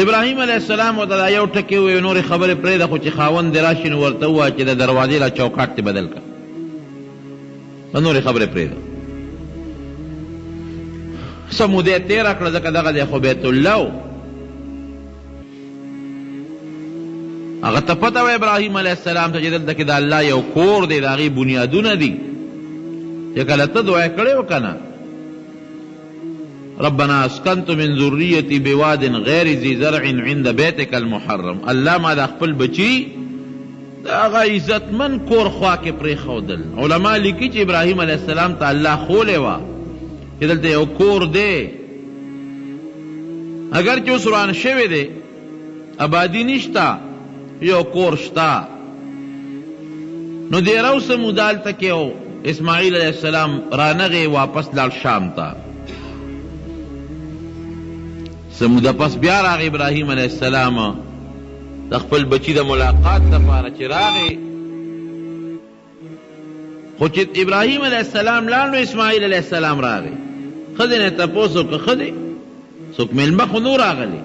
ابراهیم علیه السلام ورته دا یو ټکي وویل نورې خبرې پرېږده، خو چې خاوند دې راشي نو ورته ووایه چې د دروازې لا چوکاټ دې بدل کړه، نورې خبرې پرېږده. څه موده یې تېره کړه ځکه دغه دی خو بیت الله و. هغه ته پته وه ابراهیم علیه السلام ته چې دلته کې د الله یو کور دی، د هغې بنیادونه دي چې کله ته دعا کړې و که نه ربنا اسکنت من ذریتی بواد غیر ذی زرع عند بیتک المحرم. الله ما د خپل بچی د هغه عزتمن کور خوا کې پرېښودل. علما لیکي چې ابراهیم علیه السلام ته الله ښوولې وه چې دلته یو کور دی، اگر چې اوس وران شوی دی آبادي نشته یو کور شته. نو دیره اوسه موده هلته کې او اسماعیل علیه السلام رانغې واپس لاړ شام ته. څه موده پس بیا راغی ابراهیم علیه السلام د خپل بچي د ملاقات لپاره چې راغی، خو چې ابراهیم علیه السلام لاړ نو اسماعیل علیه السلام راغی. ښځې نه تپوس وکړه ښه دی؟ څوک میلمه خو نو راغلی،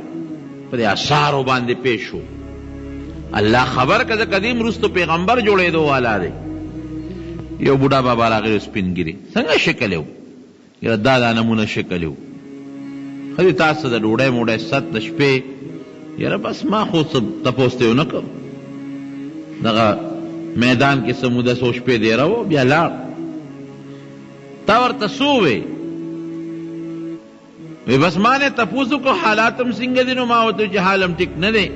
په دې اثارو باندې پیښ شو. الله خبر که ځکه دې وروستو پیغمبر جوړېدو والا دی. یو بوډا بابا راغلی سپین ګیري، څنګه شکل یې و؟ یاره دا نمونه شکل یې و. ښه تاسو د ډوډۍ موډۍ ست د شپې؟ یاره بس ما خو څه تپوس ته ونه کړ، دغه میدان کې څه موده څو شپې دیره و بیا لاړ. تا ورته څه ووې؟ وی بس ما نه تپوس وکړو حالات هم څنګه دي؟ نو ما ورته چې حال هم ټیک نه دی.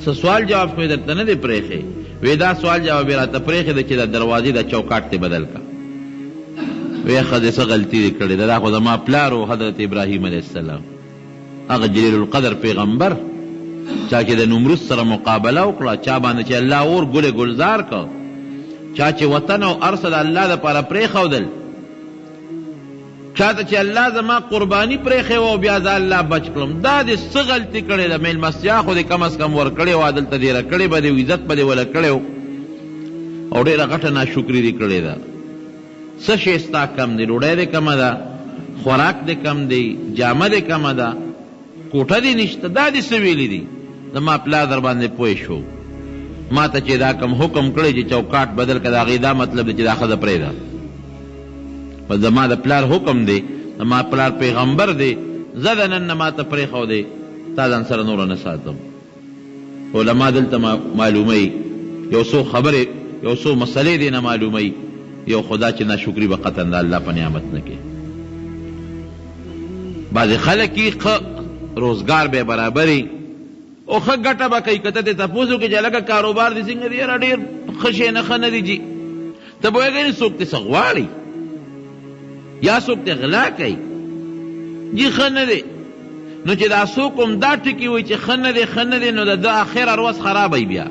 څه سوال جواب خو یې درته نه دی پرېښی؟ وی دا سوال جواب یې راته پرېښی دی چې د دروازې د چوکاټ دې بدل کړه. وی ښځې څه غلطي دې کړې ده، دا خو زما پلار و حضرت ابراهیم علیه السلام، هغه جلیل القدر پیغمبر، چا چې د نمرود سره مقابله وکړه، چا باندې چې الله اور ګل ګلزار کړ، چا چې وطن او ارض د الله دپاره پرېښودل، چا ته چې الله زما قرباني پرېښې وه او بیا زه الله بچ کړم. دا دې څه غلطي کړې ده؟ میلمستیا خو دې کم از کم ورکړې وه، دلته ډېره کړې به دې، عزت به دې وله کړی و، او ډېره غټه ناشکري دې کړې ده. څه شی ستا کم دی؟ ډوډۍ دې کمه ده، خوراک دې کم دی، جامه دې کمه ده، کوټه دې نشته. دا دې څه ویلي دي؟ زما پلار در باندې پوه شو، ما ته چې دا کم حکم کړی چې چوکاټ بدل کړه، د هغې دا مطلب دی چې دا ښځه پرېږده. په زما د پلار حکم دی، زما پلار پیغمبر دی، زه د نن نه ما ته پرېښودې، تا ځان سره نوره نه ساتم. علما دلته معلوموي یو څو خبرې، یو څو مسلې دې نه معلوموي. یو خدا چې ناشکري به قطعا د الله په نعمت نه کوي. بعضې خلک یې ښه روزګار به برابري او ښه ګټه به کوي، که ته دې تپوس وکړې چې لکه کاروبار دې څنګه دی؟ یاره ډېر ښه شی نه ښه نه دی جي. ته پوهېږې څوک دې څه غواړي یا څوک دې غلا کوي؟ جي ښه نه دی. نو چې دا څوک هم دا ټکي وایي چې ښه نه دی ښه نه دی، نو د ده اخره ورځ خرابوي بیا.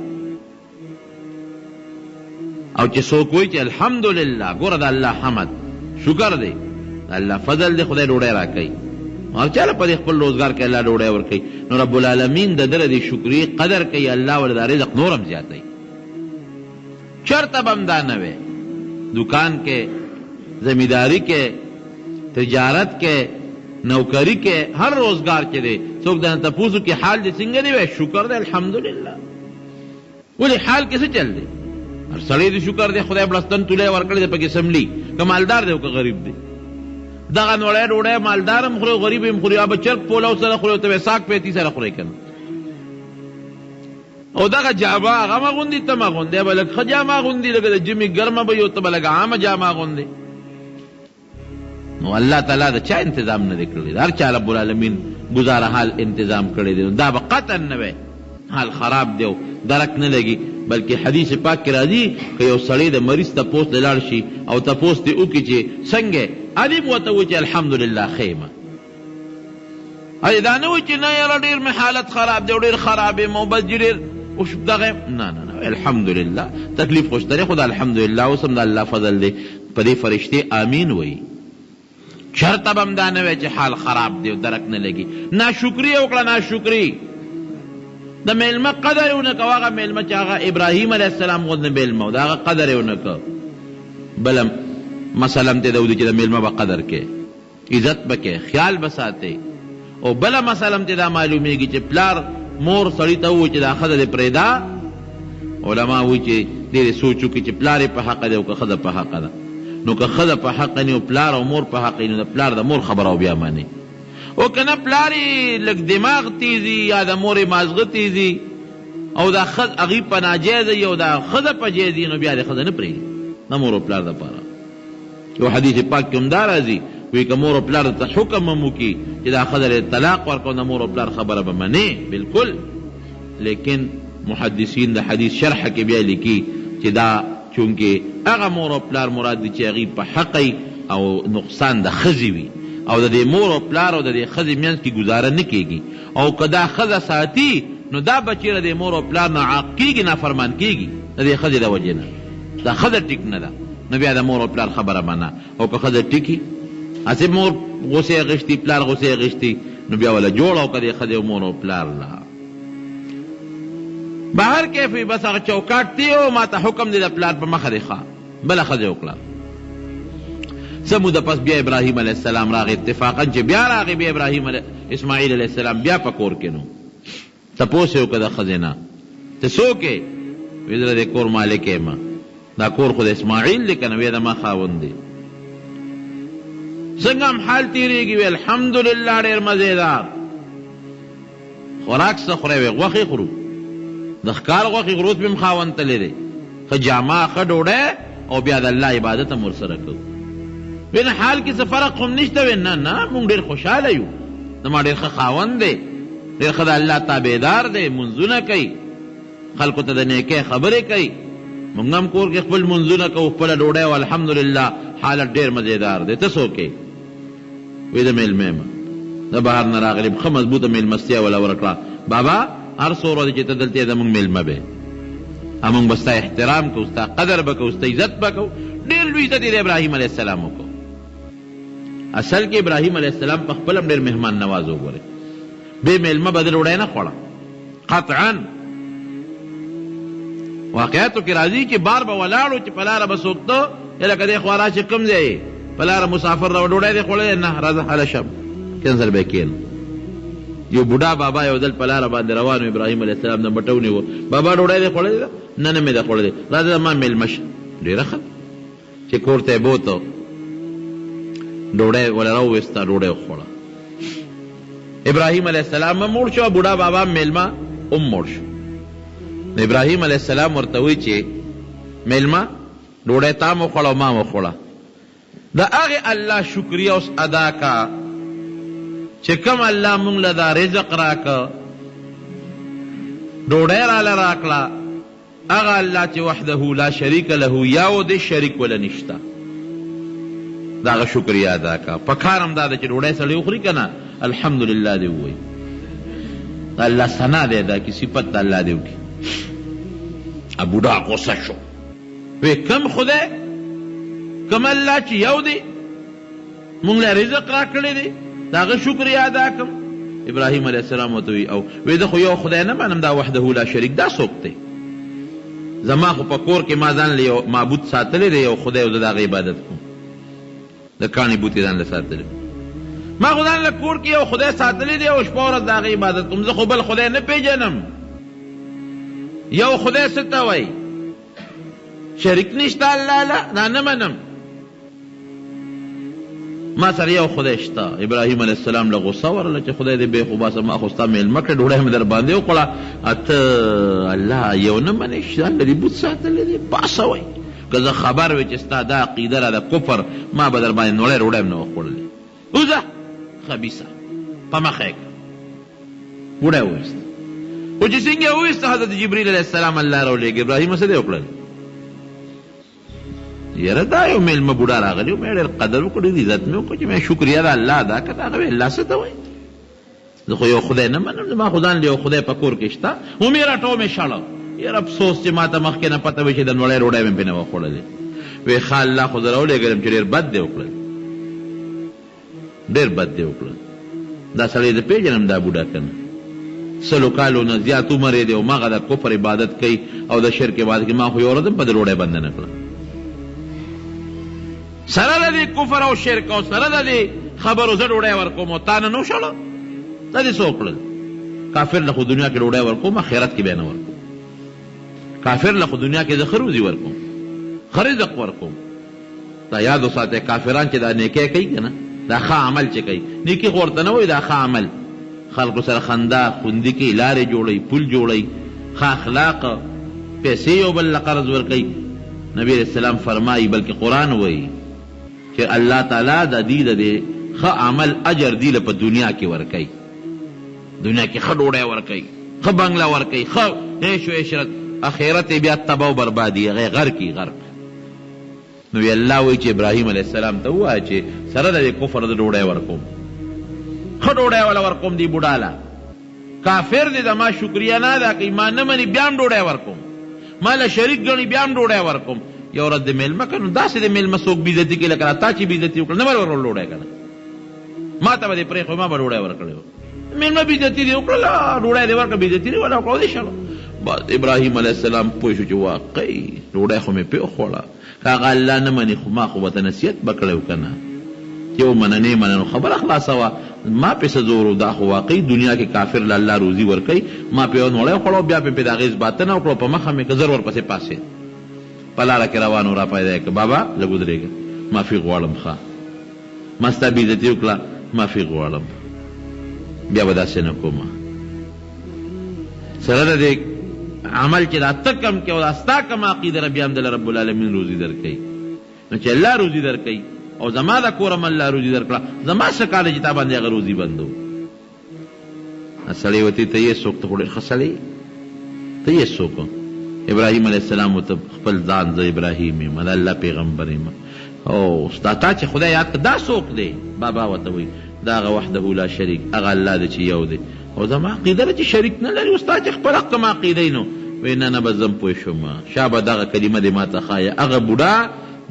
او چې څوک وایي چې الحمدلله، ګوره د الله حمد شکر دی، د الله فضل دی، خدای ډوډۍ راکوي، هر چاله په دې خپل روزګار کې الله ډوډۍ ورکوي. نو رب العالمین د ده د شکرې قدر کوي، الله ورله د رزق نور هم زیاتوي. چرته به هم دا نه وی، دکان کې، زمینداری کې، تجارت کې، نوکری کې، هر روزګار کې دی، څوک درنه تپوس وکړي حال دې څنګه دی؟ وی شکر دی الحمدلله. ولې حال کې څه چل دی؟ هر سړی دې شکر دی، خدای بړستن تولی ورکړی دی پکې سملي، که مالدار دی او که غریب دی. دغه نوړی ډوډۍ مالدار هم خوري او غریب هم خوري، یا به چرګ پولو سره خوري او ته به ساک پیتي سره خوري که نه. او دغه جامه هغه مغوندي ته مغوندې به لږ ښه جامه اغوندي لکه د ژمي ګرمه به یو ته به لږ عامه جامه اغوندې. نو الله تعالی د چا انتظام نه دی کړی، د هر چا رب العالمین گزاره حال انتظام کړی دی. دا به قطعا نه وی حال خراب دی او درک نه لګي، بلکې حدیث پاک کې راځي که یو سړی د مریض تپوس ته لاړ شي او تپوس دې وکړي چې څنګه علي به ورته وایي چې الحمدلله ښه یم. دا نه وایي چې نه یاره ډېر مې حالت خراب دی او ډېر خراب یم او بس ډېر دغه نه نه نه الحمدلله تکلیف خو شته دی، خو د الحمدلله اوس هم د الله فضل دی. په دې فرشتې آمین وایي. چرته به هم دا نه وی چې حال خراب دی او درک نه لګي. ناشکري وکړه، ناشکري د میلمه قدر یې ونه کوه. هغه میلمه چې هغه ابراهیم علیه السلام غوندې میلمه و د هغه قدر یې ونه کوه. بله مسله هم ترې چې د میلمه به قدر کې عزت به کې خیال به ساتې. او بله مسله هم دا معلومیږي چې پلار مور سړي ته ووایي چې دا ښځه دې پرېږده. علما وایي چې ډېرې سوچ وکړي چې پلار یې په حقه دی او که ښځه په حقه ده. نو که ښځه په حقه نه او پلار او مور په حقه نو د پلار د مور خبره او بیا منې. او که نه پلار یې لږ دماغ تیزي یا د مور یې مازغه تیزي او دا هغوی په ناجیزه وي او دا ښځه په جیز وي نو بیا د ښځه نه پرېږدي د مور او پلار دپاره. یو حدیث پاک کې هم دا راځي وایي که مور او پلار ته حکم هم وکړي چې دا ښځه له طلاق ورکړو د مور او پلار خبره به منې بلکل. لیکن محدثین د حدیث شرحه کې بیا لیکي چې دا چونکې هغه مور او پلار مراد دي چې هغوی په حقه او نقصان د ښځې وي او د دې مور او پلار او د دې ښځې منځ کې ګزاره نه کېږي. او که دا ښځه ساتي نو دا بچی د مور او پلار نه عاق کېږي، نافرمان کېږي د دې ښځې د وجې نه. دا ښځه ټیک نه ده نو بیا د مور او پلار خبره منه. او که ښځه ټیکي هسې مور غوسې اخېستي پلار غوسې اخېستي نو بیا وله جوړ او که دې ښځې او مور او پلار له بهر کیف وي بس هغه چوکاټ دی او ما ته حکم دی د پلار په مخه دی ښه بله ښځه وکړه. څه موده پس بیا ابراهیم علیه السلام راغی اتفاقا چې بیا راغی بیا ابراهیم اسماعیل علیه السلام بیا په کور کې نو تپوس یې وکړه د ښځې نه ته څوک یې؟ ویې زه د کور مالک یم. دا کور خو د اسماعیل دی که نه؟ ویې د ما خاوند دی. څنګه هم حال تېرېږي؟ وی الحمدلله ډېر مزېدار. خوراک څه خورئ؟ وی غوښې خورو. د ښکار غوښې خورو. اوس به م خاوند تللی دی ښه جامه ښه ډوډۍ او بیا د الله عبادت هم ورسره کوو. وی نه حال کې څه فرق خو نشته. وی نه نه مونږ ډېر خوشحاله یو. زما ډېر ښه خاوند دی، ډېر ښه د الله تابعدار دی، منځونه کوي، خلکو ته د نیکۍ خبرې کوي. مونږ هم کور کې خپل منځونه کوو، خپله ډوډۍ او الحمدلله حالت ډېر مزېدار دی. ته څوک یې؟ وی د میلمه یم، د بهر نه راغلي ښه مضبوطه میلمستیا وله ورکړه. بابا هر څو ورځې چې ته دلته یې زمونږ میلمه به مونږ به ستا احترام کوو، ستا قدر به کوو، ستا عزت به کوو. ډېر لوی عزت یې د ابراهیم علیه السلام وکړو. اصل کې ابراهیم علیه السلام په خپل هم ډېر مهمان نواز وګورئ. بې میلمه به د ډوډۍ نه خوړه قطعا. واقعاتو کې راځي چې بار به ولاړو چې په لاره به څوک ته لکه دې خوا راشي کوم ځای په لاره مسافر را ډوډۍ دې خوړلی نه راځه هله شم کینسل به یې کېنو. یو بوډا بابا یو ځل په لاره باندې روان و ابراهیم علیه السلام نه بټه ونیو. بابا ډوډۍ دې خوړلې ده؟ نه نه مې ده خوړلې. راځه زما میلمه شه. ډېره ښه چې کور ته یې بوته ډوډۍ وله راوویسته ډوډۍ وخوړه. ابراهیم علیه السلام هم موړ شو، بوډا بابا میلمه هم موړ شو. ابراهیم علیه السلام ورته وایي چې میلمه ډوډۍ تا م وخوړه او ما م وخوړه. د هغې الله شکریه اوس ادا کا چې کوم الله مونږ له دا رزق راکه ډوډۍ راله راکړه. هغه الله چې وحده لا شریک له یا و دې شریک وله نشته. د هغه شکریه ادا کا. پکار هم دا ده چې ډوډۍ سړی وخوري که نه الحمدلله دې ووایي. د الله ثنا دی ادا کړي، صفت د الله دې وکړي. بوډا غوسه شو. وی کم خدای کم الله چې یو دی مونږ له رزق راکړی دی د هغه شکریه ادا کړم. ابراهیم علیه السلام ورته وی او وی زه خو یو خدای نه منم دا وحده لا شریک. دا څوک دی؟ زما خو په کور کې ما ځان له یو معبود ساتلی دی، یو خدای او زه د هغه عبادت کوم. د کاڼي بوت یې ځان له ساتلی. ما خو ځان له کور کې یو خدای ساتلی دی او شپه ورځ د هغه عبادت کوم. زه خو بل خدای نه پیژنم. یو خدای څه ته وایي؟ شریک نشته الله له دا نه منم. ما سره یو خدای شته. ابراهیم علیه السلام له غصه ورله چې خدای دې بې خو باسه ما خو ستا مېلمه کړې ډوډۍ مې در باندې وخوړه ته الله یو نه منې چې الله دې بوت ساتلی دی باسه وایي که زه خبر وی چې ستا دا عقیده را د کفر ما به در باندې نوړی ډوډۍ م نه وخوړلې وځه خبیثه په مخه یې کړه بوډۍ وویسته خو چې څنګه یې وویسته حضرت جبریل علیه السلام الله راولېږي ابراهیم څه دی وکړل یاره دا یو میلمه بوډا راغلی و مې ډېر قدر وکړو ډېر عزت مې وکړو چې مې شکریه ده الله ادا کړه هغه وی الله څه ته وایي زه خو یو خدای نه منم زما خو ځان یو خدای په کور کې شته ومې راټو مې شړه یاره افسوس چې ما ته مخکې نه پته وي چې د نوړی ډوډۍ مې پرې نه وخوړلې وی ښه الله خو زه راولېږلم چې ډېر بد دی وکړل ډېر بد دی وکړل دا سړی زه پېژنم دا بوډا که نه 100 کالو نه زیات عمر یې دی او مغه د کفر عبادت کوي او د شرک عبادت کوي ما خو یو ورځ هم په د ډوډۍ بنده نه کړه سره د دې کفر او شرک او سره د دې خبرو زه ډوډۍ ورکوم او تا نه نو شړه دا دې څه وکړل کافر له خو دنیا کې ډوډۍ ورکوم آخرت کې بیا نه ورکوم کافر له خو دنیا کې زه ښه روزي ورکوم ښه رزق ورکوم دا یاد وساتئ کافران چې دا نیکۍ کوي که نه دا ښه عمل چې کوي نیکي خو ورته نه وایي دا ښه عمل خلکو سره خندا خوندي کوي لارې جوړوي پل جوړوي ښه اخلاق پیسې یو بل له قرض ورکوي نبی علیہ السلام فرمایي بلکې قرآن وایي چې الله تعالی د دې د دې ښه عمل اجر دی له په دنیا کې ورکوي دنیا کې ښه ډوډۍ ورکوي ښه بنګله ورکوي ښه عیش و عشرت اخرت بیا تباه و بربادي هغه غرق کی غرق نو الله وایي چې ابراهیم علیه السلام ته ووایه چې سره د کفر د ډوډۍ ورکوم ښه ډوډۍ والا ورکوم دی بوډا له کافر دی زما شکریه نه ادا کوي ما نه مني بیا هم ډوډۍ ورکوم ما له شریک ګڼي بیا هم ډوډۍ ورکوم یو ورځ د مېلمه که نو داسې د مېلمه څوک بېزتي کوي لکه تا چې بېزتي وکړه نه به ورکړل ډوډۍ که نه ما ته به دې پرېښود ما به ډوډۍ ورکړې وه مېلمه بېزتي دې وکړله ډوډۍ دې ورکړه بېزتي دې ولا وکړه دې شړه بس ابراهیم علیه السلام پوه شو چې واقعي ډوډۍ خو مې پرې وخوړه که هغه الله نه مني خو ما خو به ته نصیحت به کړی و که نه یو مننې مننو خبره خلاصه وه ما پې څه زور و دا خو واقعي دنیا کې کافر له الله روزي ورکوي ما پې یو نوړی وخوړه بیا پې د هغې اثباتنه وکړو په مخه مې که زر ورپسې پاسېد په لاره کې روان و را پیدا یې که بابا لږ ودرېږه معافي غواړم ښه ما ستا بېزتي وکړه معافي غواړم بیا به داسې نه کومه سره د دې عمل چې دا ته کم کې او دا ستا کم عقیده را بیا هم دله رب العالمین روزي در کوي نو چې الله روزي در کوي او زما د کورم الله روزي در کړه زما څه کاله چې تا باندې هغه روزي بندو سړی وتې ته یې څوک ته خو ډېر ښه سړی ته یې څوک ابراهیم علیه السلام ورته خپل ځان زه ابراهیم یم د الله پیغمبر یم او ستا تا چې خدای یاد کړه دا څوک دی بابا ورته وایي دا هغه وحده لا شریک هغه الله دی چې یو دی او زما عقیده ده چې شریک نه لري او ستا چې خپل حق کوم عقیده یې نو وایي نه نه بس زه پوه شوم شابه دغه کلمه دې ما ته ښایه هغه بوډا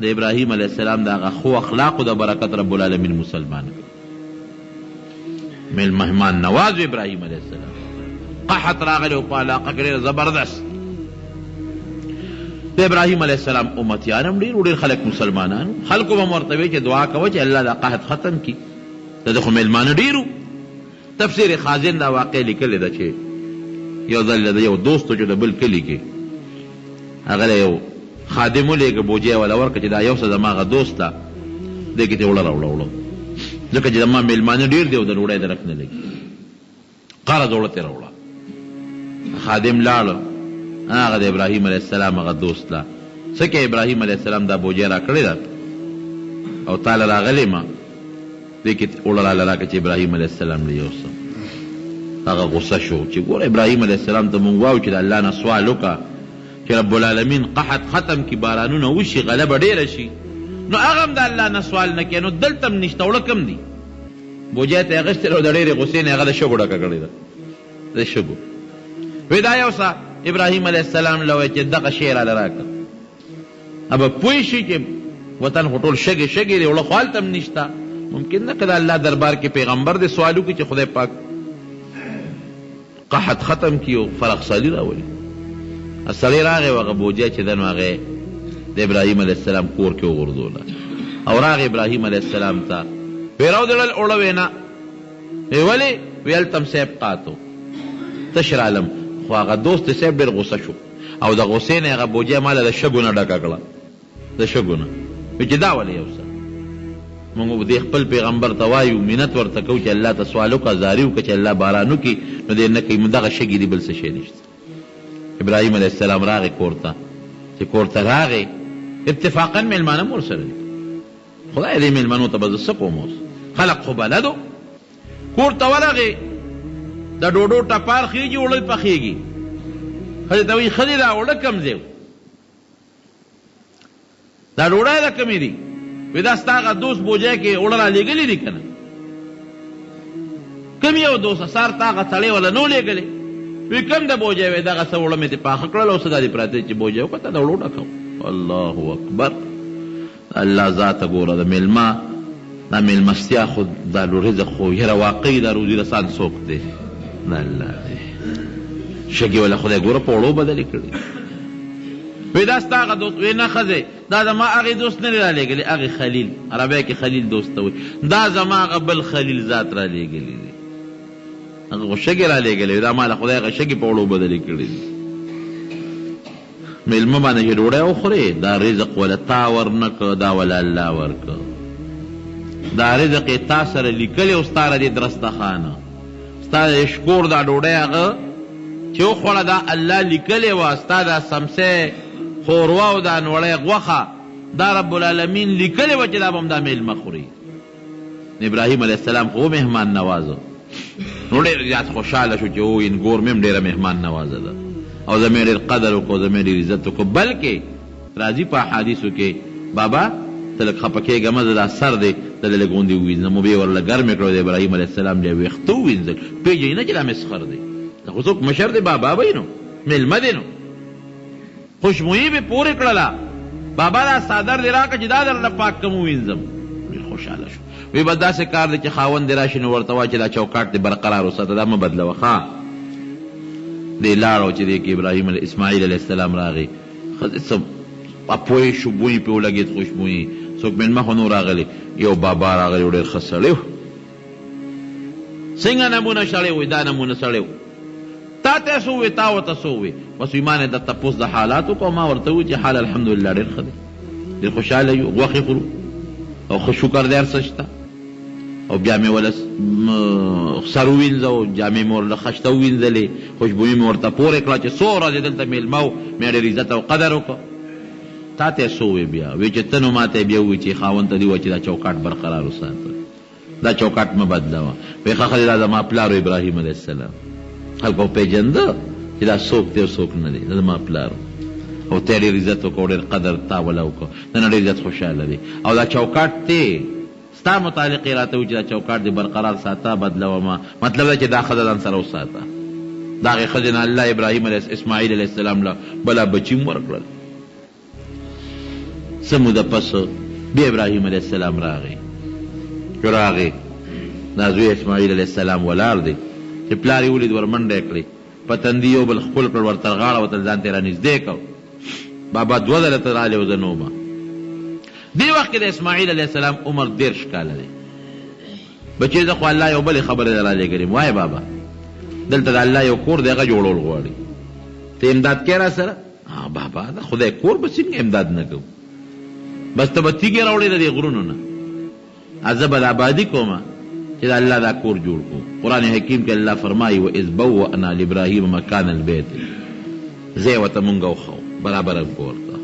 د ابراهیم علیه السلام د هغه خو اخلاقو د برکت رب العالمین مسلمان مهمان نواز ابراهیم علیه السلام قحط راغلی او په علاقه کې ډېر زبردست د ابراهیم علیه السلام امتیان هم ډېر خلک مسلمانان خلکو به م ورته وایي چې دعا کوه چې الله دا قحط ختم کړي د خو میلمانه ډېرو تفسیر خازن دا واقع لیکلې ده چې یو ځل د یو دوست چې د بل کلي کې هغه یو خادم ولېږه بوجۍ والا ورکړه چې دا یو څه زما هغه دوست ده دې کې ته وړه راوړه ځکه چې زما میلمانه ډېر دی او د ډوډۍ درک نه لګي قرض وړه ترې راوړه خادم لاړه هغه د ابراهیم علیه السلام هغه دوست له څه کې ابراهیم علیه السلام دا بوجۍ را کړې ده او تاله راغلی ما دې کې وړه راله راکړه چې ابراهیم علیه السلام له یو څه هغه غصه شو چې ګوره ابراهیم علیه السلام ته مونږ وایو چې د الله نه سوال وکړه چې رب العالمین قحط ختم کی بارانونه وشي غلبه ډېره شي نو هغه هم د الله نه سوال نه کوي نو دلته هم نشته وړه کم دي بوجۍ ته یې اخیستې او د ډېرې غصې نه هغه د شګو ډکه کړې ده د شګو وی دا یو څه ابراهیم علیه السلام له وایي چې دغه شی راله راکړه ابه پوه شي چې وطن خو ټول شګې شګې دی وړه خو هلته هم نشته ممکن نه که د الله دربار کې پیغمبر دې سوال وکړي چې خدای پاک قحط ختم کړي او فرخسالي راولي سړی راغی او هغه بوجۍ چې ده نو هغې د ابراهیم علیه السلام کور کې وغورځوله او راغی ابراهیم علیه السلام ته وی راودړل اوړه وی نه وی ولې وی هلته م صیب قاتو تش رالم خو هغه دوست صیب ډېر غصه شو او د غصې نه هغه بوجۍ ماله د شګو نه ډکه کړه د شګو نه وی چې دا ولې یو څه موږ د خپل پیغمبر ته وایو منت ورته کوو چې الله ته سوال وکړه زاري وکړه چې الله باران وکړي نو دی نه کوي دغه شګې دي بل څه شی نشته ابراهیم علیه السلام راغی کور ته چې کور ته راغی اتفاقا میلمانه مور سره دي خدای دې میلمنو ته به زه څه کوم اوس خلق خو بلدو کور ته ورغې د ډوډو ټپار خېږي اوړه پخېږي ښځې ته وایي ښځې دا اوړه کم ځای دا ډوډۍ د کمې دي وی دا ستا هغه دوست بوجۍ کې اوړه را لېږلي دي که نه کم یو دوست سار تا هغه سړی وله نو لېږلی وی کم د بوجۍ وی دغه څه اوړه مې دې پاخه کړل او څه دا دې پراته چې بوجۍ وکړه د اوړو ډکه الله اکبر الله ذاته ګوره د میلمه دا میلمستیا خو دا رزق خو یره واقعي دا روزي رسان څوک دی نه الله دی شګې وله خدای ګوره په اوړو بدلې کړي وی دا ستا هغه دوست وی نه ښځې دا زما هغې دوست نه دی را لېږلی هغې خلیل عربی کې خلیل دوست ته وایي دا زما هغه بل خلیل ذات را لېږلی دی هغه خو شګې را لېږلی وي دا ما له خدای هغه شګې په اوړو بدلې کړي دي میلمه باندې چې ډوډۍ وخورې دا رزق وله تا ورنه که دا وله الله ورکه دا رزق یې تا سره لیکلی او ستا ردې درستخانه ستا د شکور دا ډوډۍ هغه چې وخوړه دا الله لیکلی وه ستا دا سمسی خوروا او دا نوړی غوښه دا رب العالمین لیکلی وه چې دا به هم دا میلمه خوري ابراهیم علیه السلام خو مهمان نوازه نو ډېر زیات خوشحاله شو چې او ګور مې هم ډېره مهمان نوازه ده او زمې ډېر قدر وکړو زمې ډېر عزت وکړو بلکې راځي په احادیثو کې بابا ته لږ خفه کېږه مه زه دا سر دی ته لږ غوندې ووینځم او بیا ورله ګرمې کړو د ابراهیم علیه السلام بیا ویښته ووینځل پېژنې نه چې دا مسخر دی دا خو څوک مشر دی بابا به نو میلمه دی نو خوشبویي به پورې کړله بابا دا څادر دې راکړه چې دا درله پاک کم ووینځم ډېر خوشحاله شو وی به داسې کار دی چې خاوند دې راشي نو ورته وایه چې دا چوکاټ دې برقرار وساته دا مه بدلوه ښه دی لاړو چې دی کې ابراهیم اسماعیل علیه السلام راغی ښځې څه اپوی شو بوی پې ولګېد خوشبویي څوک مېلمه خو نو راغلی یو بابا راغلی و ډېر ښه سړی و څنګه نمونه سړی وی دا نمونه سړی و تا ته څه ووې تا ورته څه ووې بس وي ما نه د تپوس د حالات وکړو ما ورته وویل چې حال الحمدلله ډېر ښه دی ډېر خوشحاله یو غوښې خورو او ښه شکر دی هر څه شته او بیا مې وله سر ووینځه او جامې مې ورله خشته ووینځلې خوشبویي مې ورته پورې کړه چې څو ورځې دلته میلمه و مې ډېر عزت او قدر وکړه تا ته یې څه ووې بیا وی چې ته نو ما ته یې بیا ووایي چې خاوند ته دې ووایه چې دا چوکاټ برقرار وساته دا چوکاټ مه بدلوه وی ښه ښځې دا زما پلار و ابراهیم علیه السلام خلکو پېژنده چې دا څوک دی او څوک نه دی دا زما پلار او ته ډېر عزت وکړو ډېر قدر تا وله وکړو د نه ډېر زیات خوشحاله دی او دا چوکاټ دی ستا متعلق یې راته وایي چې دا چوکاټ دی برقرار ساته بدلوه ما مطلب دا چې دا ښځه ځان سره وساته د هغې ښځې نه الله ابراهیم اسماعیل علیه السلام له بله بچي هم ورکړل څه موده پس بیا ابراهیم علیه السلام راغی دا زوی اسماعیل علیه السلام ولاړ دی چې پلار یې ولید ور منډه یې کړې په تندي یو بل خپل کړ ورته غاړه ورته ځان ته یې رانږدې کړ بابا دوه ځله ته راغلی و زه نه ومه دې وخت کې د اسماعیل علیه السلام عمر 13 کاله دی بچې زه خو الله یو بلې خبرې در رالېږلې وایه بابا دلته د الله یو کور دی هغه جوړول غواړي ته امداد کې را سره بابا د خدای کور به څنګه امداد نه کوو بس ته به تیږې راوړې د دې غرونو نه زه به آبادي کومه چې د الله دا کور جوړ کړو قرآن حکیم کې الله فرمایي وإذ بوأنا لإبراهیم مکان البیت ځای ورته مونږ وښو برابره کور ته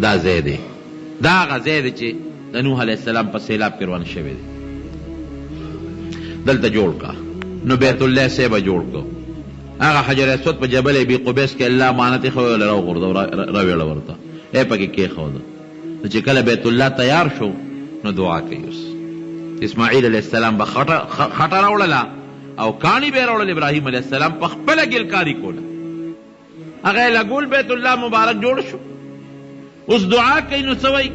دا ځای دی دا هغه ځای دی چې د نوح علیه السلام په سیلاب کې روان شوی دی دلته جوړ کا نو بیت الله سی به جوړ کو هغه حجر اسود په جبل ابي قبیس کې الله امانت یې ښووله راوغورځو راویړه ورته ای پکې کېښوده نو چې کله بیت الله تیار شو نو دعا کوي اوس اسماعیل علیه السلام به خټه راوړله او کاڼي به یې راوړل ابراهیم علیه السلام په خپله ګلکاري کوله هغه یې لګول بیت الله مبارک جوړ شو اوس دعا کوي نو څه وایي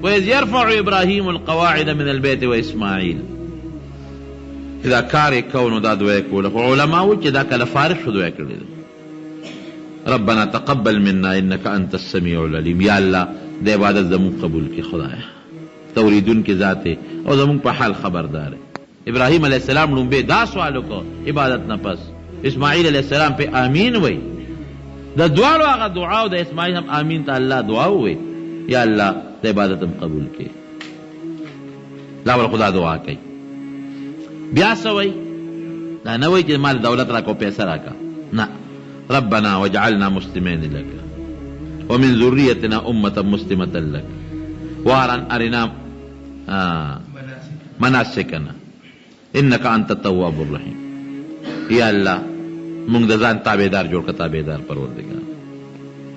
وإذ يرفع إبراهيم القواعد من البيت وإسماعيل دا کار یې کو نو دا دعا یې کوله خو علما وایي چې دا کله فارغ شو دعا کړې ده ربنا تقبل منا انك انت السميع العليم یا الله د عبادت زمون قبول کړي خدایا توریدونکي ذات او زمون په حال خبردار ابراهیم علیه السلام لومبه دا سوال وکړو عبادت نه پس اسماعیل علیه السلام په آمین وای د دواړو هغه دعا او د اسماعیل هم آمین ته الله دعا وای یا الله د عبادت هم قبول کړي لا ول خدا دعا کوي بیا سوی دا نه وایي چې مال دولت راکو پیسه راکا نه ربنا وجعلنا مسلمین لك ومن ذریتنا امة مسلمة لك وارنا مناسکنا انك انت التواب الرحیم یا الله مونږ د ځان تابعدار جوړ کړه تابعدار پروردگار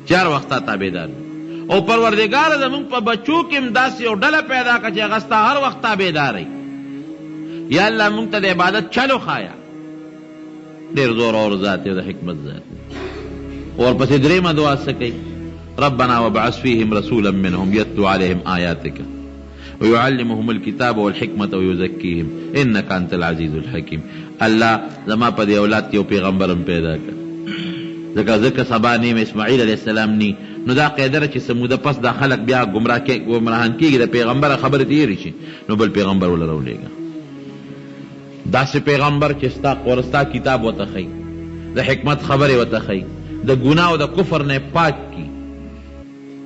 چار وخته تابعدار او پروردگار زمونږ په بچو کې هم داسې یو ډله پیدا کړه چې هغه ستا هر وخت تابعدار وي یا الله مونږ ته د عبادت چلو خایا ډېر زور اور ذات او د حکمت ذات ورپسې درېیمه دعا څه کوي ربنا وابعث فيهم رسولا منهم يتلو عليهم آياتك ويعلمهم الكتاب والحكمة ويزكيهم انك انت العزيز الحكيم الله زما په دې اولاد یو پیغمبرم پیدا کړ ځکه سبا نیم اسماعیل علیه السلام نی نو دا قیدره چې سموده پس دا خلق بیا ګمراهان کېږي د پیغمبر خبره تېرې شي نو بل پیغمبر وله راولېږه داسې پیغمبر چې ستا ورستا کتاب ورته ښیي د حکمت خبرې ورته ښیي د ګناه او د کفر نه پاک کي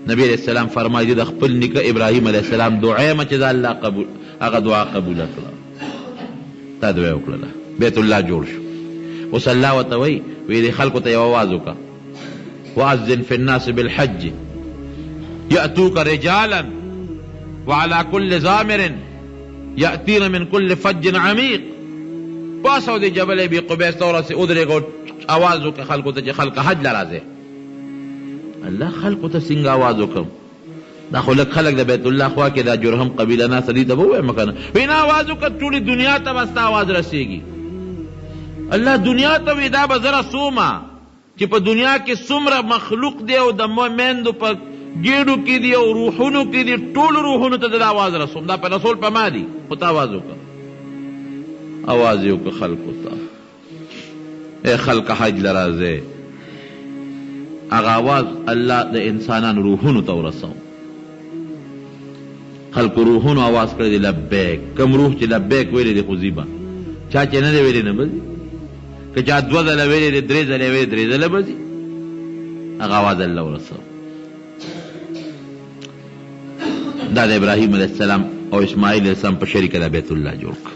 نبی علیہ السلام فرمایي د خپل نیکه ابراهیم علیہ السلام دعا مه چې دا الله قبول هغه دعا قبوله کړه تا دعا وکړله بیت الله جوړ شو اوس الله ورته وایي وی دې خلکو ته یو آواز وکړه واذن فی الناس بالحج یأتوک رجالا وعلى كل ضامر یأتین من كل فج عمیق پاسو دې جبل ابي قبیس ته ورسې ودرېږه آواز وکړه خلکو ته چې خلک حج له راځي الله خلقو ته څنګه آواز وکړم دا خو لږ خلک د بیت الله خوا کې دا جرهم قبیله ناسه دي ته به ووایم که نه وینا آواز وکړه ټولې دنیا ته به ستا آواز رسېږي الله دنیا ته وی دا به زه رسومه چې په دنیا کې څومره مخلوق دی او د میندو په ګېډو کې دي او روحونو کې دي ټولو روحونو ته د آواز رسوم دا په رسول په ما دي خو ته آواز وکړه آواز یې وکړه خلکو ته ای خلک حج له راځئ هغه آواز الله د انسانانو روحونو ته ورسو خلکو روحونو آواز کړی دی لبیک کم روح چې لبیک ویلی دی خو ځي به چا چې نه دی ویلی نه به ځي که چا دوه ځله ویلی دی درې ځله ویلی درې ځله به ځي هغه آواز الله ورسو دا د ابراهیم علیه السلام او اسماعیل علیه السلام په شریکه دا بیت الله جوړ کړ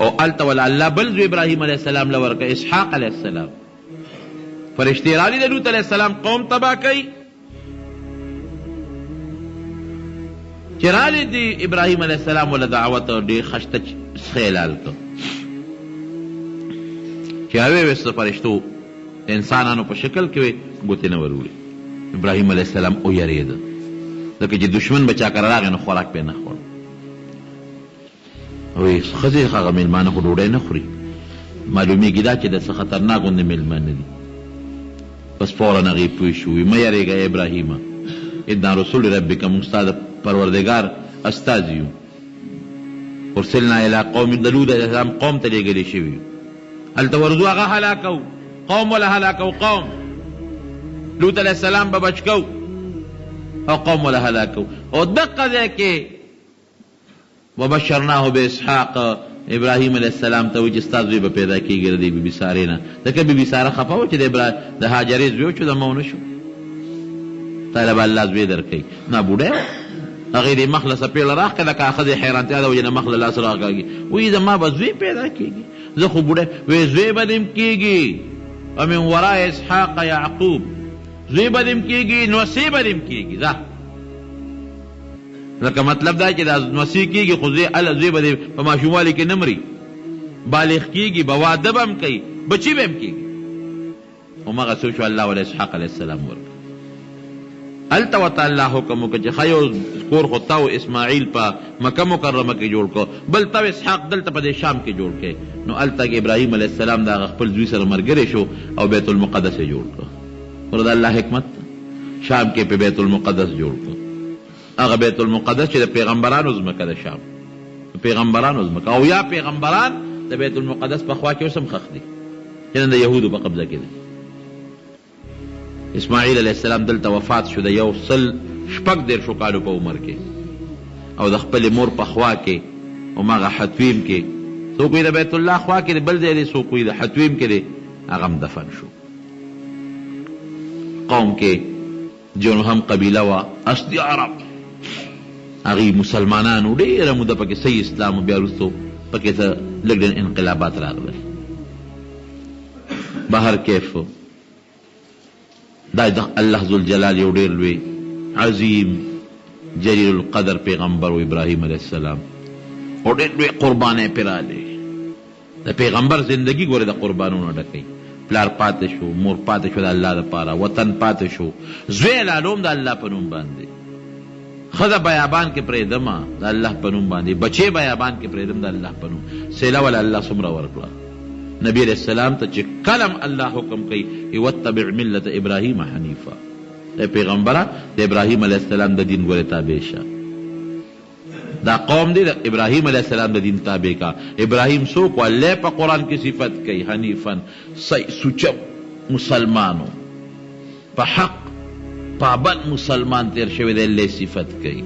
او هلته ول الله بل زوی ابراهیم علیه السلام له ورکړه اسحاق علیه السلام فرشتې راغلي د لوط علیه السلام قوم تباه کوي چې راغلي د ابراهیم علیه السلام وله دعوت ډېر خشته خیلال کړ چې هغوی ویسته فرشتو انسانانو په شکل کې وې ګوتې نه وروړي ابراهیم علیه السلام ویرېده ځکه چې دشمن به چا کره راغی نو خوراک پې نه خوړ وایي ښځې هغه مېلمانه خو ډوډۍ نه خوري معلومېږي دا چې د څه خطرناک غوندې مېلمانه دي بس فوراً هغې پوه شو وي مه یارېږه ابراهیمه انا رسول ربک موږ ستا د پروردګار استازي یو ارسلنا الی قوم د لوط علیه السلام قوم ته لېږلي شوي هلته ورځو هغه هلاکو قوم وله هلاکو قوم لوط علیه السلام به بچ کو او قوم وله هلاکو او دقه ځای کې وبشرناه باسحاق ابراهیم علیه السلام ته وایي چې ستا زوی به پیدا کېږي د دې بیبي سارې نه ځکه بیبي ساره خفه وه چې د هاجرې زوی و چې د مه ونه شو تاله به الله زوی در کوي نه بوډی هغې دې مخ له څپېړه راښکه لکه ښځې حیرانتیا د وجې نه مخ له لاس راکاږي وایي زما به زوی پیدا کېږي زه خو بوډی وایي زوی به دې کېږي ومن وراء اسحاق یعقوب زوی به دې کېږي نوسې به دې کېږي ځه لکه مطلب دا چې دا نوسې کېږي خو زوی به دې په ماشوموالي کې نه مري بالغ کېږي به واده به هم کوي بچي به هم کېږي همغه څه شو الله وله اسحاق علیه السلام ورکړه هلته ورته الله حکم وکړه چې ښه یو کور خو تا و اسماعیل په مکه مکرمه کې جوړ کړو بل تا اسحاق دلته په دې شام کې جوړ کړی نو هلته کې ابراهیم علیه السلام د هغه خپل زوی سره ملګری شو او بیت المقدس یې جوړ کړو ورته الله حکمت شام کې په بیت المقدس جوړ کړو هغه بیت المقدس چې د پیغمبرانو ځمکه ده شام پیغمبرانو ځمکه او یا پیغمبران د بیت المقدس په خوا کې اوس هم ښخ دي چې نن د یهودو په قبضه کې دی اسماعیل علیه السلام دلته وفات شو د 146 کالو په عمر کې او د خپلې مور په خوا کې هماغه حتویم کې څوک وایي د بیت الله خوا کې بل ځای دی څوک وایي د حتویم کې دی هغه هم دفن شو قوم کې جرهم قبیله وه اصلي عرب هغوی مسلمانانو ډېره موده پکې صحیح اسلام و، بیا وروستو پکې څه لږ ډېر انقلابات راغلل. بهر کیف دا د الله ذوالجلال یو ډېر لوی عظیم جلیل القدر پیغمبر و ابراهیم علیه السلام، او ډېر لوی قربانی پرې راغلی. د پیغمبر زندگی ګوره د قربانونو ډکوي. پلار پاتې شو، مور پاتې شو د الله دپاره، وطن پاتې شو، زوی یې لاله هم د الله په نوم باندې، ښځه بیابان کې پرېږدمه د الله په نوم باندې، بچې بیابان کې پرېږدم د الله په نوم. سیله وله الله څومره ورکړه. نبی علیہ السلام ته چې کلم الله حکم کوي واتبع ملت ابراهیم حنیفا، ای پیغمبره د ابراهیم علیہ السلام د دین ګورې تابع شه. دا قوم دی د ابراهیم علیہ السلام د دین تابع کا. ابراهیم څوک و؟ الله په قرآن کې صفت کوي حنیفا، سوچه مسلمانو، په حق پابند مسلمان تیر شوی دی، الله صفت کوي.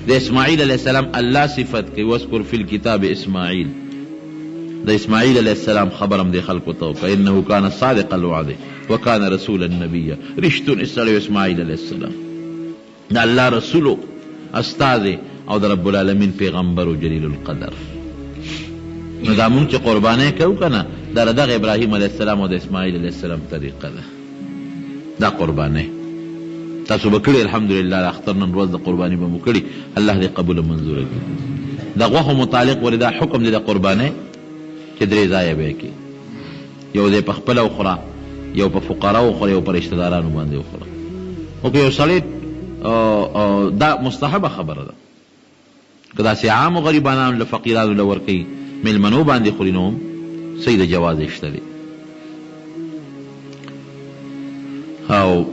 د اسماعیل علیہ السلام الله صفت کوي واذکر فی الکتاب اسماعیل. د اسماعیل علیہ السلام خبرم دی خلقو ته وکړه انه کان صادق الوعد وکان رسولا نبیا. رښتونی سړی اسماعیل علیہ السلام د الله رسولو استازی او د رب العالمین پیغمبر و جلیل القدر. نو دا مونږ چې قربانی کوو که نه، دا د دغه ابراهیم علیه السلام او د اسماعیل علیه السلام طریقه ده. دا قربانی تاسو به کړي الحمدلله. د اختر نن ورځ د قرباني به مو کړي، الله دې قبوله منظوره کړي. د غوښو متعلق ولې دا حکم دی د قربانی چې درې ځایه به یې کړي. یو دی په خپله وخوره، یو په فقراو وخوره، یو په رشتهدارانو باندې وخوره. خو که یو سړی دا مستحبه خبره ده، که داسې عامو غریبانانو له فقیرانو له ورکوي، میلمنو باندې خوري، نو هم صحیح د جواز یې شته دی. او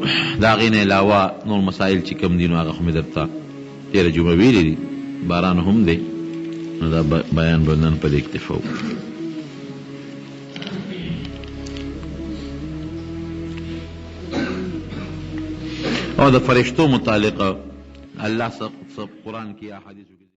د هغې نه علاوه نور مسایل چې کوم دي نو هغه خو مې درته تېره جمعه ویلي دي، باران هم دی، نو دا بیان به نن په دې اکتفا وکړو. او د فرشتو متعلقه الله څه قرآن کې احادیث